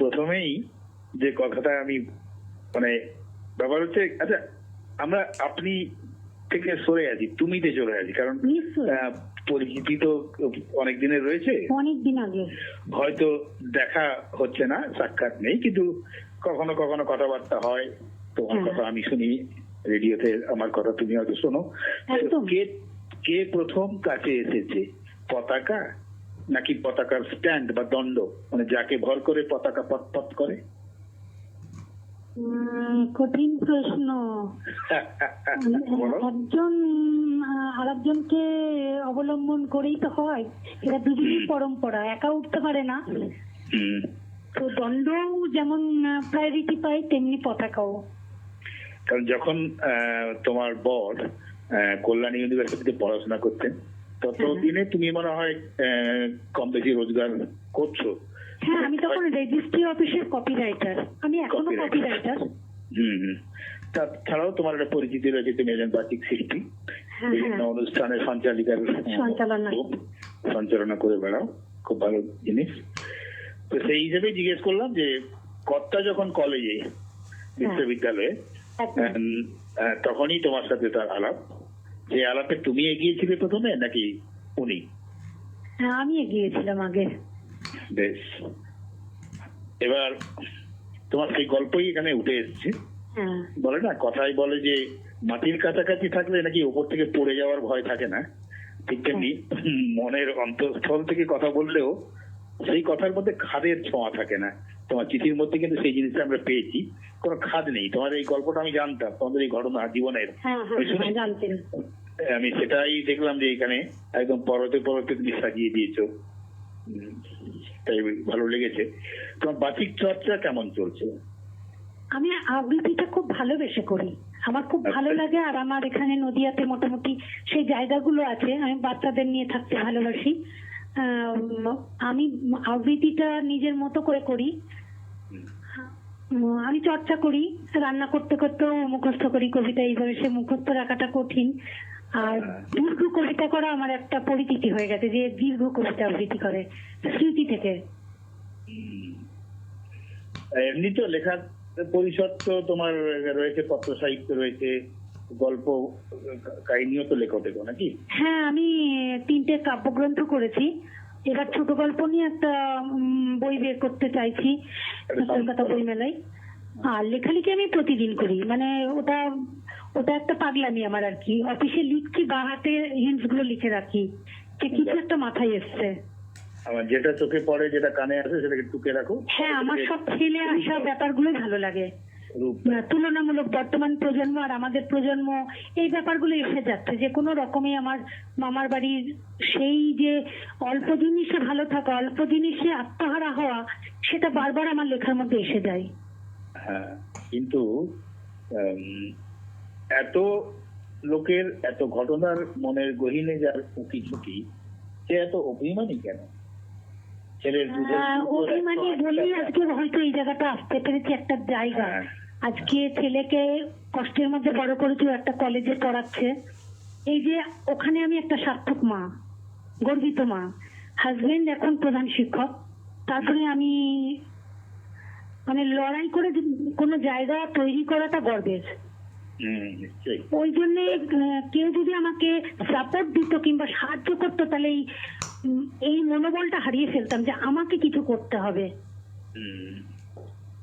প্রথমেই যে কথাটা আমি ব্যাপার হচ্ছে, আচ্ছা আমরা আপনি থেকে সরে আছি, তুমিতে চলে আছি, কারণ পরিচিতি তো অনেক দিনের রয়েছে, অনেক দিন আগে হয়তো দেখা হচ্ছে না, সাক্ষাৎ নেই, কিন্তু কখনো কখনো কথাবার্তা হয়। তোমার কথা আমি শুনি রেডিওতে, আমার কথা তুমি হয়তো শোনো। কে প্রথম কাছে এসেছে, পতাকা নাকি পতাকার স্ট্যান্ড বা দণ্ড, যাকে ভর করে পতাকা পথ করে? কঠিন প্রশ্ন। একজন আরেকজনকে অবলম্বন করেই তো হয়, এটা দুজনের পরম্পরা, একা উঠতে পারে না। তো দণ্ড যেমন প্রায়োরিটি পায় তেমনি পতাকাও। কারণ যখন তোমার বর কল্যাণী ইউনিভার্সিটিতে পড়াশোনা করতেন, ততদিনে তুমি মনে হয় কম বেশি রোজগার করছো। হ্যাঁ, আমি তখন রেজিস্ট্রি অফিসের কপিরাইটার, আমি এখনো কপিরাইটার। তাছাড়াও তোমার একটা পরিচিতি রয়েছে, তুমি একজন বাচিক শিল্পী, বিভিন্ন অনুষ্ঠানের সঞ্চালনা করে বেড়াও, খুব ভালো জিনিস। তো সেই হিসেবে জিজ্ঞেস করলাম যে কর্তা যখন কলেজে, বিশ্ববিদ্যালয়ে, তখনই তোমার সাথে তার আলাপ। যে আলাপে তুমি এগিয়েছিলে প্রথমে নাকি উনি? আমি এগিয়েছিলাম আগে। বেশ, এবার তোমার সেই গল্পই এখানে উঠে এসছে। বলে না, কথাই বলে যে মাটির কাছাকাছি থাকলে নাকি ওপর থেকে পড়ে যাওয়ার ভয় থাকে না, ঠিক তেমনি মনের অন্তঃস্থল থেকে কথা বললেও সেই কথার মধ্যে খাদের ছোঁয়া থাকে না। তোমার চিঠির মধ্যে কিন্তু সেই জিনিসটা আমরা পেয়েছি, কোনো খাদ নেই। তোমার এই গল্পটা আমি জানতাম, তোমাদের এই ঘটনা জীবনের, আমি সেটাই দেখলাম যে এখানে একদম পরতে পরতে তুমি সাজিয়ে দিয়েছো, তাই ভালো লেগেছে। তোমার বাচিক চর্চা কেমন চলছে? আমি আবৃত্তিটা খুব ভালোবেসে করি, আমার খুব ভালো লাগে। আর আমার এখানে নদিয়াতে মোটামুটি সেই জায়গাগুলো আছে, আমি বাচ্চাদের নিয়ে থাকতে ভালোবাসি। আমি আবৃত্তিটা নিজের মতো করে করি। আমি চর্চা করি, রান্না করতে করতেও মুখস্থ করি কবিতা। এইভাবে সে মুখস্থ রাখাটা কঠিন। আর দীর্ঘ কবিতা করা আমার একটা পরিচিতি হয়ে গেছে, যে দীর্ঘ কবিতা আবৃত্তি করে স্মৃতি থেকে। এমনি তো লেখার পরিষদ তো তোমার রয়েছে, পত্র সাহিত্য রয়েছে, গল্প কাহিনীও তো লেখো দেখো নাকি? হ্যাঁ, আমি 3টে কাব্যগ্রন্থ করেছি। এবার ছোট গল্প নিয়ে একটা বই বের করতে চাইছি কলকাতা বই মেলায়। আর লেখালেখি আমি প্রতিদিন করি, ওটা একটা পাগলামি আমার আর কি। অফিসে লিখছি, বা হাতে হিন্টস গুলো লিখে রাখি, যে কিছু একটা মাথায় এসছে। আমার যেটা চোখে পড়ে, যেটা কানে আসে, সেটাকে টুকে রাখো। হ্যাঁ, আমার সব ছেলে আসা ব্যাপারগুলো ভালো লাগে। রূপ তুলনামূলক বর্তমান প্রজন্ম আর আমাদের প্রজন্ম এই ব্যাপারগুলো এসে যাচ্ছে, যে কোনো রকমে আমার মামার বাড়ির সেই যে অল্প জিনিসে ভালো থাকা, অল্প জিনিসে আত্মহারা হওয়া, সেটা বারবার আমার লেখার মধ্যে এসে যায়। হ্যাঁ, কিন্তু এত লোকের এত ঘটনার মনের গহীনে যার উঁকি ঝুঁকি, সে এত অভিমানী কেন? ছেলের অভিমানী বলেই আজকে হয়তো এই জায়গাটা আসতে পেরেছি, একটা জায়গা। আজকে ছেলেকে কষ্টের মধ্যে বড় করেছে, একটা কলেজে পড়াচ্ছে। এই যে ওখানে আমি একটা সার্থক মা, গর্বিত মা। হাজবেন্ড এখন প্রধান শিক্ষক। তারপরে আমি মানে লড়াই করে কোনো জায়গা তৈরি করাটা গর্বের। ওই জন্য কেউ যদি আমাকে সাপোর্ট দিত কিংবা সাহায্য করতো, তাহলে এই মনোবলটা হারিয়ে ফেলতাম যে আমাকে কিছু করতে হবে।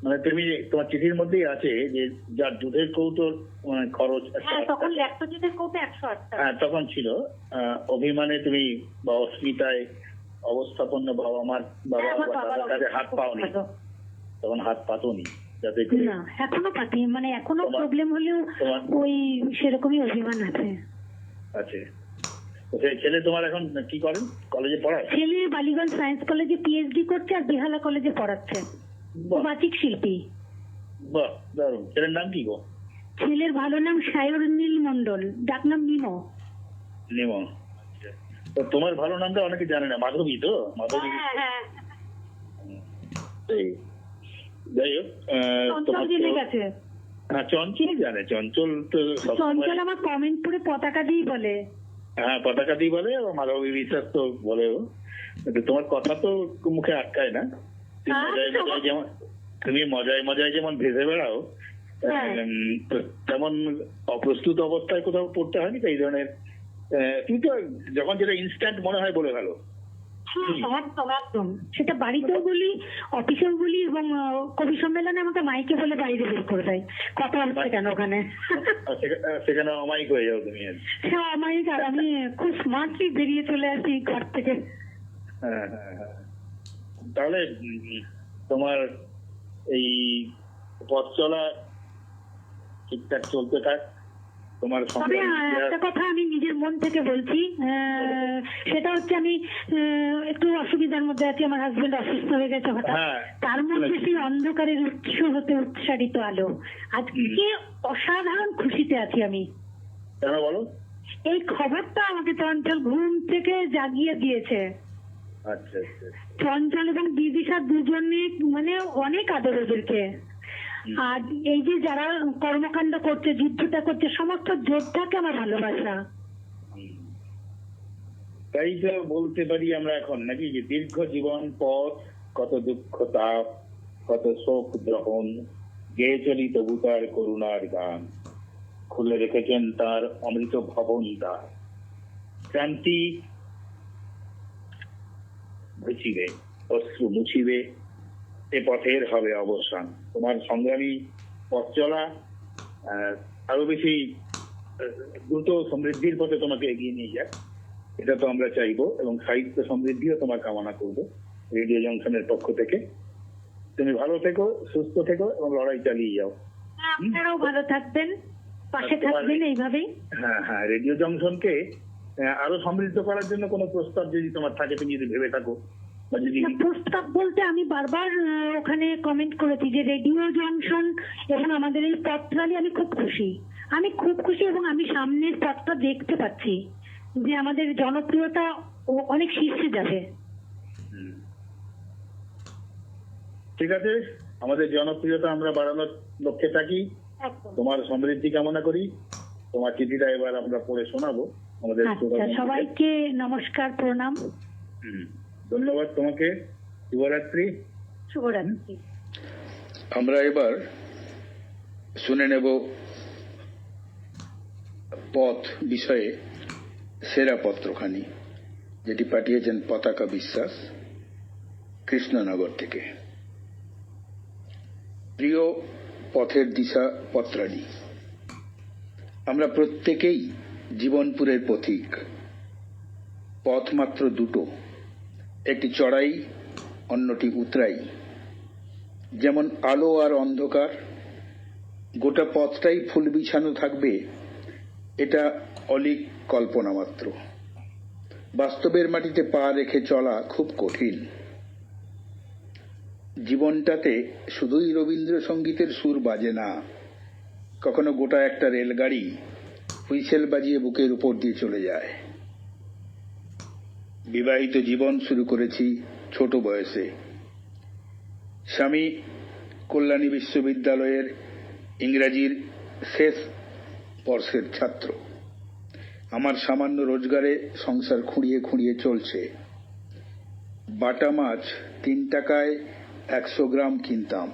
মানে তুমি, তোমার চিঠির মধ্যেই আছে যে যার দুধের কৌটোর খরচ, হ্যাঁ, তখন ল্যাকটোজেনের কৌটো 108 টাকা। হ্যাঁ, তখন ছিল। অভিমানে তুমি বা অস্মিতায় অবস্থাপন্ন বাবা মার বাবার কাছে হাত পাওনি, তখন হাত পাতোনি যাতে না, এখনো পাতি, মানে এখনো প্রবলেম হলেও ওই সেরকমই অভিমান আছে। আছে। সেই ছেলে তোমার এখন কি করেন? কলেজে পড়ায়? ছেলে বালিগঞ্জ সায়েন্স কলেজে পিএইচডি করছে আর বেহালা কলেজে পড়াচ্ছে। বাচিক শিল্পী। বাহ, দারুণ। ছেলের নাম কি গো? ছেলের ভালো নাম সায়রনীল মন্ডল, ডাকনাম নিমো। নিমো। তো তোমার ভালো নামটা অনেকে জানে না, মাধবী তো? মাধবী। হ্যাঁ, যাই হোক, চঞ্চল জেনে গেছে। হ্যাঁ, চঞ্চল জানে। চঞ্চল তো চঞ্চল আমার কমেন্ট করে পতাকা দিয়ে বলে। হ্যাঁ, পতাকা দিয়ে বলে, এবং মাধবী বিশ্বাস তো বলেও। তোমার কথা তো মুখে আটকায় না। তুমি মজায় মজায় যেমন ভেসে বেড়াও, তেমন অপ্রস্তুত অবস্থায় কোথাও পড়তে হয়নি তো এই ধরনের। তুমি তো যখন যেটা ইনস্ট্যান্ট মনে হয় বলে গেল। একদম একদম, সেটা বাড়িতেও বলি, অফিসেও বলি, এবং কবি সম্মেলনে আমাকে মাইকে বলে বাইরে বের করে দেয়, কথা হচ্ছে কেন ওখানে। সেখানে অমাইক হয়ে যাও তুমি। হ্যাঁ, অমাইক। আর আমি খুব স্মার্টলি বেরিয়ে চলে আসি ঘর থেকে। হ্যাঁ, তাহলে তোমার এই পথ চলা ঠিকঠাক চলতে থাক। তোমার তবে একটা কথা আমি নিজের মন থেকে বলছি, সেটা হচ্ছে আমি একটু অসুবিধার মধ্যে আছি। আমার হাজবেন্ড অসুস্থ হয়ে গেছে হঠাৎ, তার মধ্যে সেই অন্ধকারের উৎস হতে উৎসারিত আলো। আজকে অসাধারণ খুশিতে আছি আমি। কেন বলো? এই খবরটা আমাকে চঞ্চল ঘুম থেকে জাগিয়ে দিয়েছে। আচ্ছা আচ্ছা। চঞ্চল এবং বিদিশা দুজনে মানে অনেক আদর ওদেরকে। আর এই যে যারা কর্মকাণ্ড করছে, যুদ্ধটা করছে, সমস্ত যোদ্ধাকে আমার ভালোবাসা। তাই তো বলতে পারি আমরা এখন নাকি, যে দীর্ঘ জীবন পথ, কত দুঃখ তাপ, কত শোক গ্রহণ, গেয়ে চলি তবু তার করুণার গান, খুলে রেখেছেন তার অমৃত ভবন দ্বার। ক্রান্তি ঘুচিবে, অশ্রু মুছিবে, এ পথের হবে অবসান। তোমার সংগ্রামী পথ চলা আরো বেশি দ্রুত সমৃদ্ধির পথে তোমাকে এগিয়ে নিয়ে যাক, এটা তো আমরা চাইবো, এবং সাহিত্য সমৃদ্ধিও তোমার কামনা করবো রেডিও জংশনের পক্ষ থেকে। তুমি ভালো থেকো, সুস্থ থেকো, এবং লড়াই চালিয়ে যাও। আপনারাও ভালো থাকবেন, পাশে থাকবেন এইভাবেই। হ্যাঁ হ্যাঁ, রেডিও জংশনকে আরো সমৃদ্ধ করার জন্য কোনো প্রস্তাব যদি তোমার থাকে, তুমি যদি ভেবে থাকো, বা যদি প্রস্তাব বলতে আমি বারবার ওখানে কমেন্ট করেছি যে রেডিও জংশন এবং আমাদের এই পথরালি আমি খুব খুশি, এবং আমি সামনের পথটা দেখতে পাচ্ছি যে আমাদের জনপ্রিয়তা অনেক শীর্ষে যাবে। ঠিক আছে, আমাদের জনপ্রিয়তা আমরা বাড়ানোর লক্ষ্যে থাকি। তোমার সমৃদ্ধি কামনা করি। তোমার চিঠিটা এবার আমরা পড়ে শোনাবো আমাদের সবাইকে। নমস্কার, প্রণাম, ধন্যবাদ তোমাকে। শুভরাত্রি। শুভরাত্রি। আমরা এবার শুনে নেব পথ বিষয়ে সেরা পত্রখানি, যেটি পাঠিয়েছেন পতাকা বিশ্বাস, কৃষ্ণনগর থেকে। প্রিয় পথের দিশা পত্রাণী, আমরা প্রত্যেকেই জীবনপুরের পথিক। পথ মাত্র দুটো, একটি চড়াই, অন্যটি উতরাই। যেমন আলো আর অন্ধকার, গোটা পথটাই ফুল বিছানো থাকবে, এটা অলীক কল্পনা মাত্র। বাস্তবের মাটিতে পা রেখে চলা খুব কঠিন। জীবনটাতে শুধুই রবীন্দ্রসঙ্গীতের সুর বাজে না, কখনো গোটা একটা রেলগাড়ি হুইসেল বাজিয়ে বুকের উপর দিয়ে চলে যায়। বিবাহিত জীবন শুরু করেছি ছোট বয়সে। স্বামী কল্যাণী বিশ্ববিদ্যালয়ের ইংরাজির শেষ বর্ষের ছাত্র। আমার সামান্য রোজগারে সংসার খুঁড়িয়ে খুঁড়িয়ে চলছে। বাটা মাছ 3 টাকায় 100 গ্রাম কিনতাম।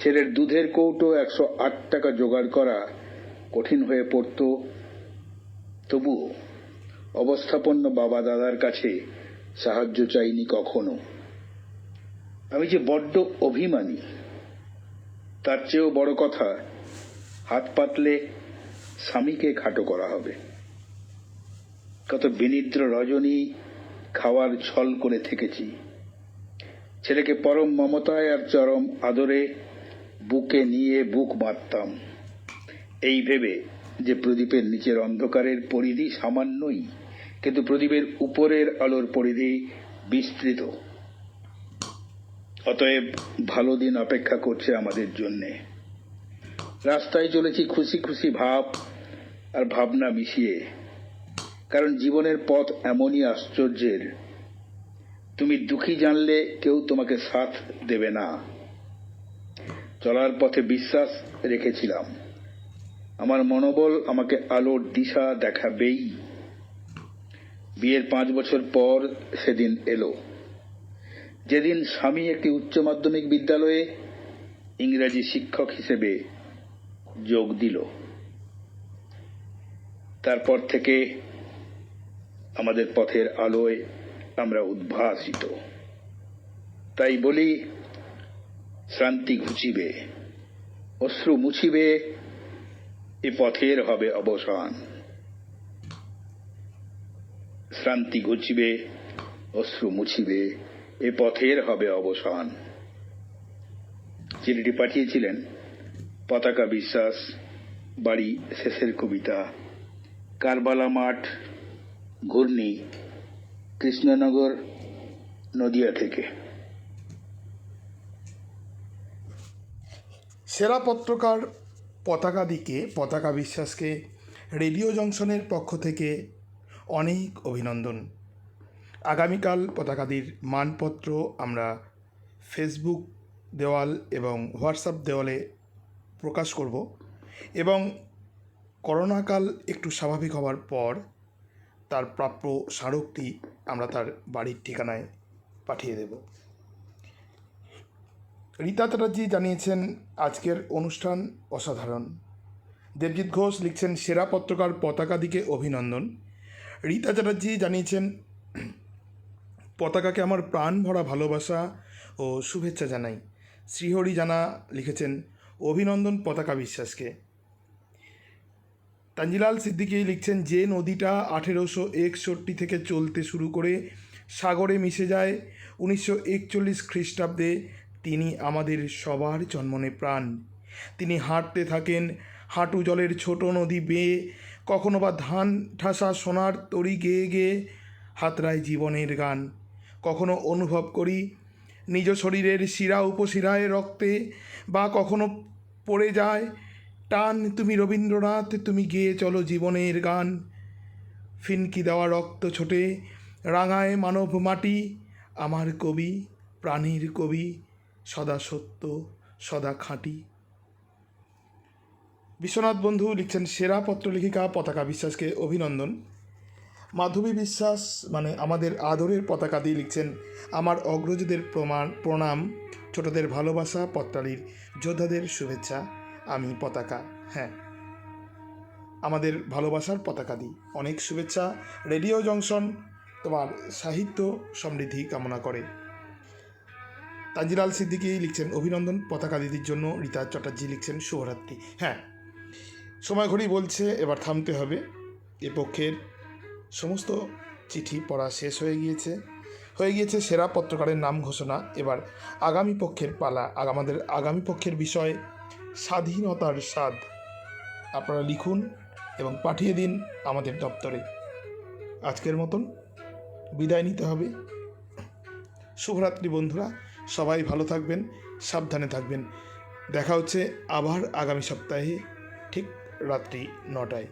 ছেলের দুধের কৌটো 108 টাকা জোগাড় করা কঠিন হয়ে পড়ত। তবুও অবস্থাপন্ন বাবা দাদার কাছে সাহায্য চাইনি কখনো। আমি যে বড্ড অভিমানী। তার চেয়েও বড় কথা, হাত পাতলে স্বামীকে খাটো করা হবে। কত বিনিদ্র রজনী খাওয়ার ছল করে থেকেছি। ছেলেকে পরম মমতায় আর চরম আদরে বুকে নিয়ে বুক বাঁধতাম, এই ভেবে যে প্রদীপের নিচের অন্ধকারের পরিধি সামান্যই, কিন্তু প্রদীপের উপরের আলোর পরিধি বিস্তৃত। অতএব ভালো দিন অপেক্ষা করছে আমাদের জন্যে। রাস্তায় চলেছি খুশি খুশি ভাব আর ভাবনা মিশিয়ে, কারণ জীবনের পথ এমনই আশ্চর্যের। তুমি দুঃখী জানলে কেউ তোমাকে সাথ দেবে না। চলার পথে বিশ্বাস রেখেছিলাম, আমার মনোবল আমাকে আলোর দিশা দেখাবেই। বিয়ের 5 বছর পর সেদিন এলো, যেদিন স্বামী একটি উচ্চ মাধ্যমিক বিদ্যালয়ে ইংরেজি শিক্ষক হিসেবে যোগ দিল। তারপর থেকে আমাদের পথের আলোয় আমরা উদ্ভাসিত। তাই বলি, শ্রান্তি ঘুচিবে, অশ্রু মুছিবে, এ পথের হবে অবসান। শ্রান্তি ঘুচিবে, অশ্রু মুছিবে, এ পথের হবে অবসান। চিঠিটি পাঠিয়েছিলেন পতাকা বিশ্বাস, বাড়ি শেষের কবিতা, কারবালা মাঠ, ঘূর্ণি, কৃষ্ণনগর, নদিয়া থেকে। সেরা পত্রকার পতাকাদিকে, পতাকা বিশ্বাসকে রেডিও জংশনের পক্ষ থেকে অনেক অভিনন্দন। আগামীকাল পতাকাদির মানপত্র আমরা ফেসবুক দেওয়াল এবং হোয়াটসঅ্যাপ দেওয়ালে প্রকাশ করব, এবং করোনাকাল একটু স্বাভাবিক হওয়ার পর তার প্রাপ্য স্মারকটি আমরা তার বাড়ির ঠিকানায় পাঠিয়ে দেব। রীতা চ্যাটার্জি জানিয়েছেন, আজকের অনুষ্ঠান অসাধারণ। দেবজিৎ ঘোষ লিখছেন, সেরা পত্রকার পতাকাদিকে অভিনন্দন। রীতা চ্যাটার্জি জানিয়েছেন, পতাকাকে আমার প্রাণ ভরা ভালোবাসা ও শুভেচ্ছা জানাই। শ্রীহরি জানা লিখেছেন, অভিনন্দন পতাকা বিশ্বাসকে। তানজিলাল সিদ্দিকী লিখছেন, যে নদীটা 1861 থেকে চলতে শুরু করে সাগরে মিশে যায় 1941 খ্রিস্টাব্দে, তিনি আমাদের সবার জন্মনে প্রাণ। তিনি হাঁটতে থাকেন হাঁটু জলের ছোট নদী বেয়ে, কখনো বা ধান ঠাসা সোনার তরি গেয়ে গেয়ে হাতড়ায় জীবনের গান। কখনো অনুভব করি নিজ শরীরের শিরা উপশিরায় রক্তে, বা কখনো পড়ে যায় টান, তুমি রবীন্দ্রনাথ, তুমি গেয়ে চলো জীবনের গান। ফিনকি দেওয়া রক্ত ছোটে রাঙায় মানব মাটি, আমার কবি, প্রাণীর কবি, সদা সত্য, সদা খাঁটি। বিশ্বনাথ বন্ধু লিখছেন, সেরা পত্রলেখিকা পতাকা বিশ্বাসকে অভিনন্দন। মাধবী বিশ্বাস মানে আমাদের আদরের পতাকা দিয়ে লিখছেন, আমার অগ্রজদের প্রণাম, ছোটদের ভালোবাসা, পত্রালির যোদ্ধাদের শুভেচ্ছা, আমি পতাকা। হ্যাঁ, আমাদের ভালোবাসার পতাকা দিই অনেক শুভেচ্ছা। রেডিও জংশন তোমার সাহিত্য সমৃদ্ধি কামনা করে। তানজিলাল সিদ্দিকী লিখছেন, অভিনন্দন পতাকা দিদির জন্য। রীতা চ্যাটার্জি লিখছেন, শুভরাত্রি। হ্যাঁ, সময় ঘড়ি বলছে এবার থামতে হবে। এ পক্ষের সমস্ত চিঠি পড়া শেষ হয়ে গিয়েছে। হয়ে গিয়েছে সেরা পত্রকারের নাম ঘোষণা। এবার আগামী পক্ষের পালা। আমাদের আগামী পক্ষের বিষয় স্বাধীনতার স্বাদ। আপনারা লিখুন এবং পাঠিয়ে দিন আমাদের দপ্তরে। আজকের মতন বিদায় নিতে হবে। শুভরাত্রি বন্ধুরা, সবাই ভালো থাকবেন, সাবধানে থাকবেন। দেখা হচ্ছে আবার আগামী সপ্তাহে ঠিক রাত্রি 9টায়।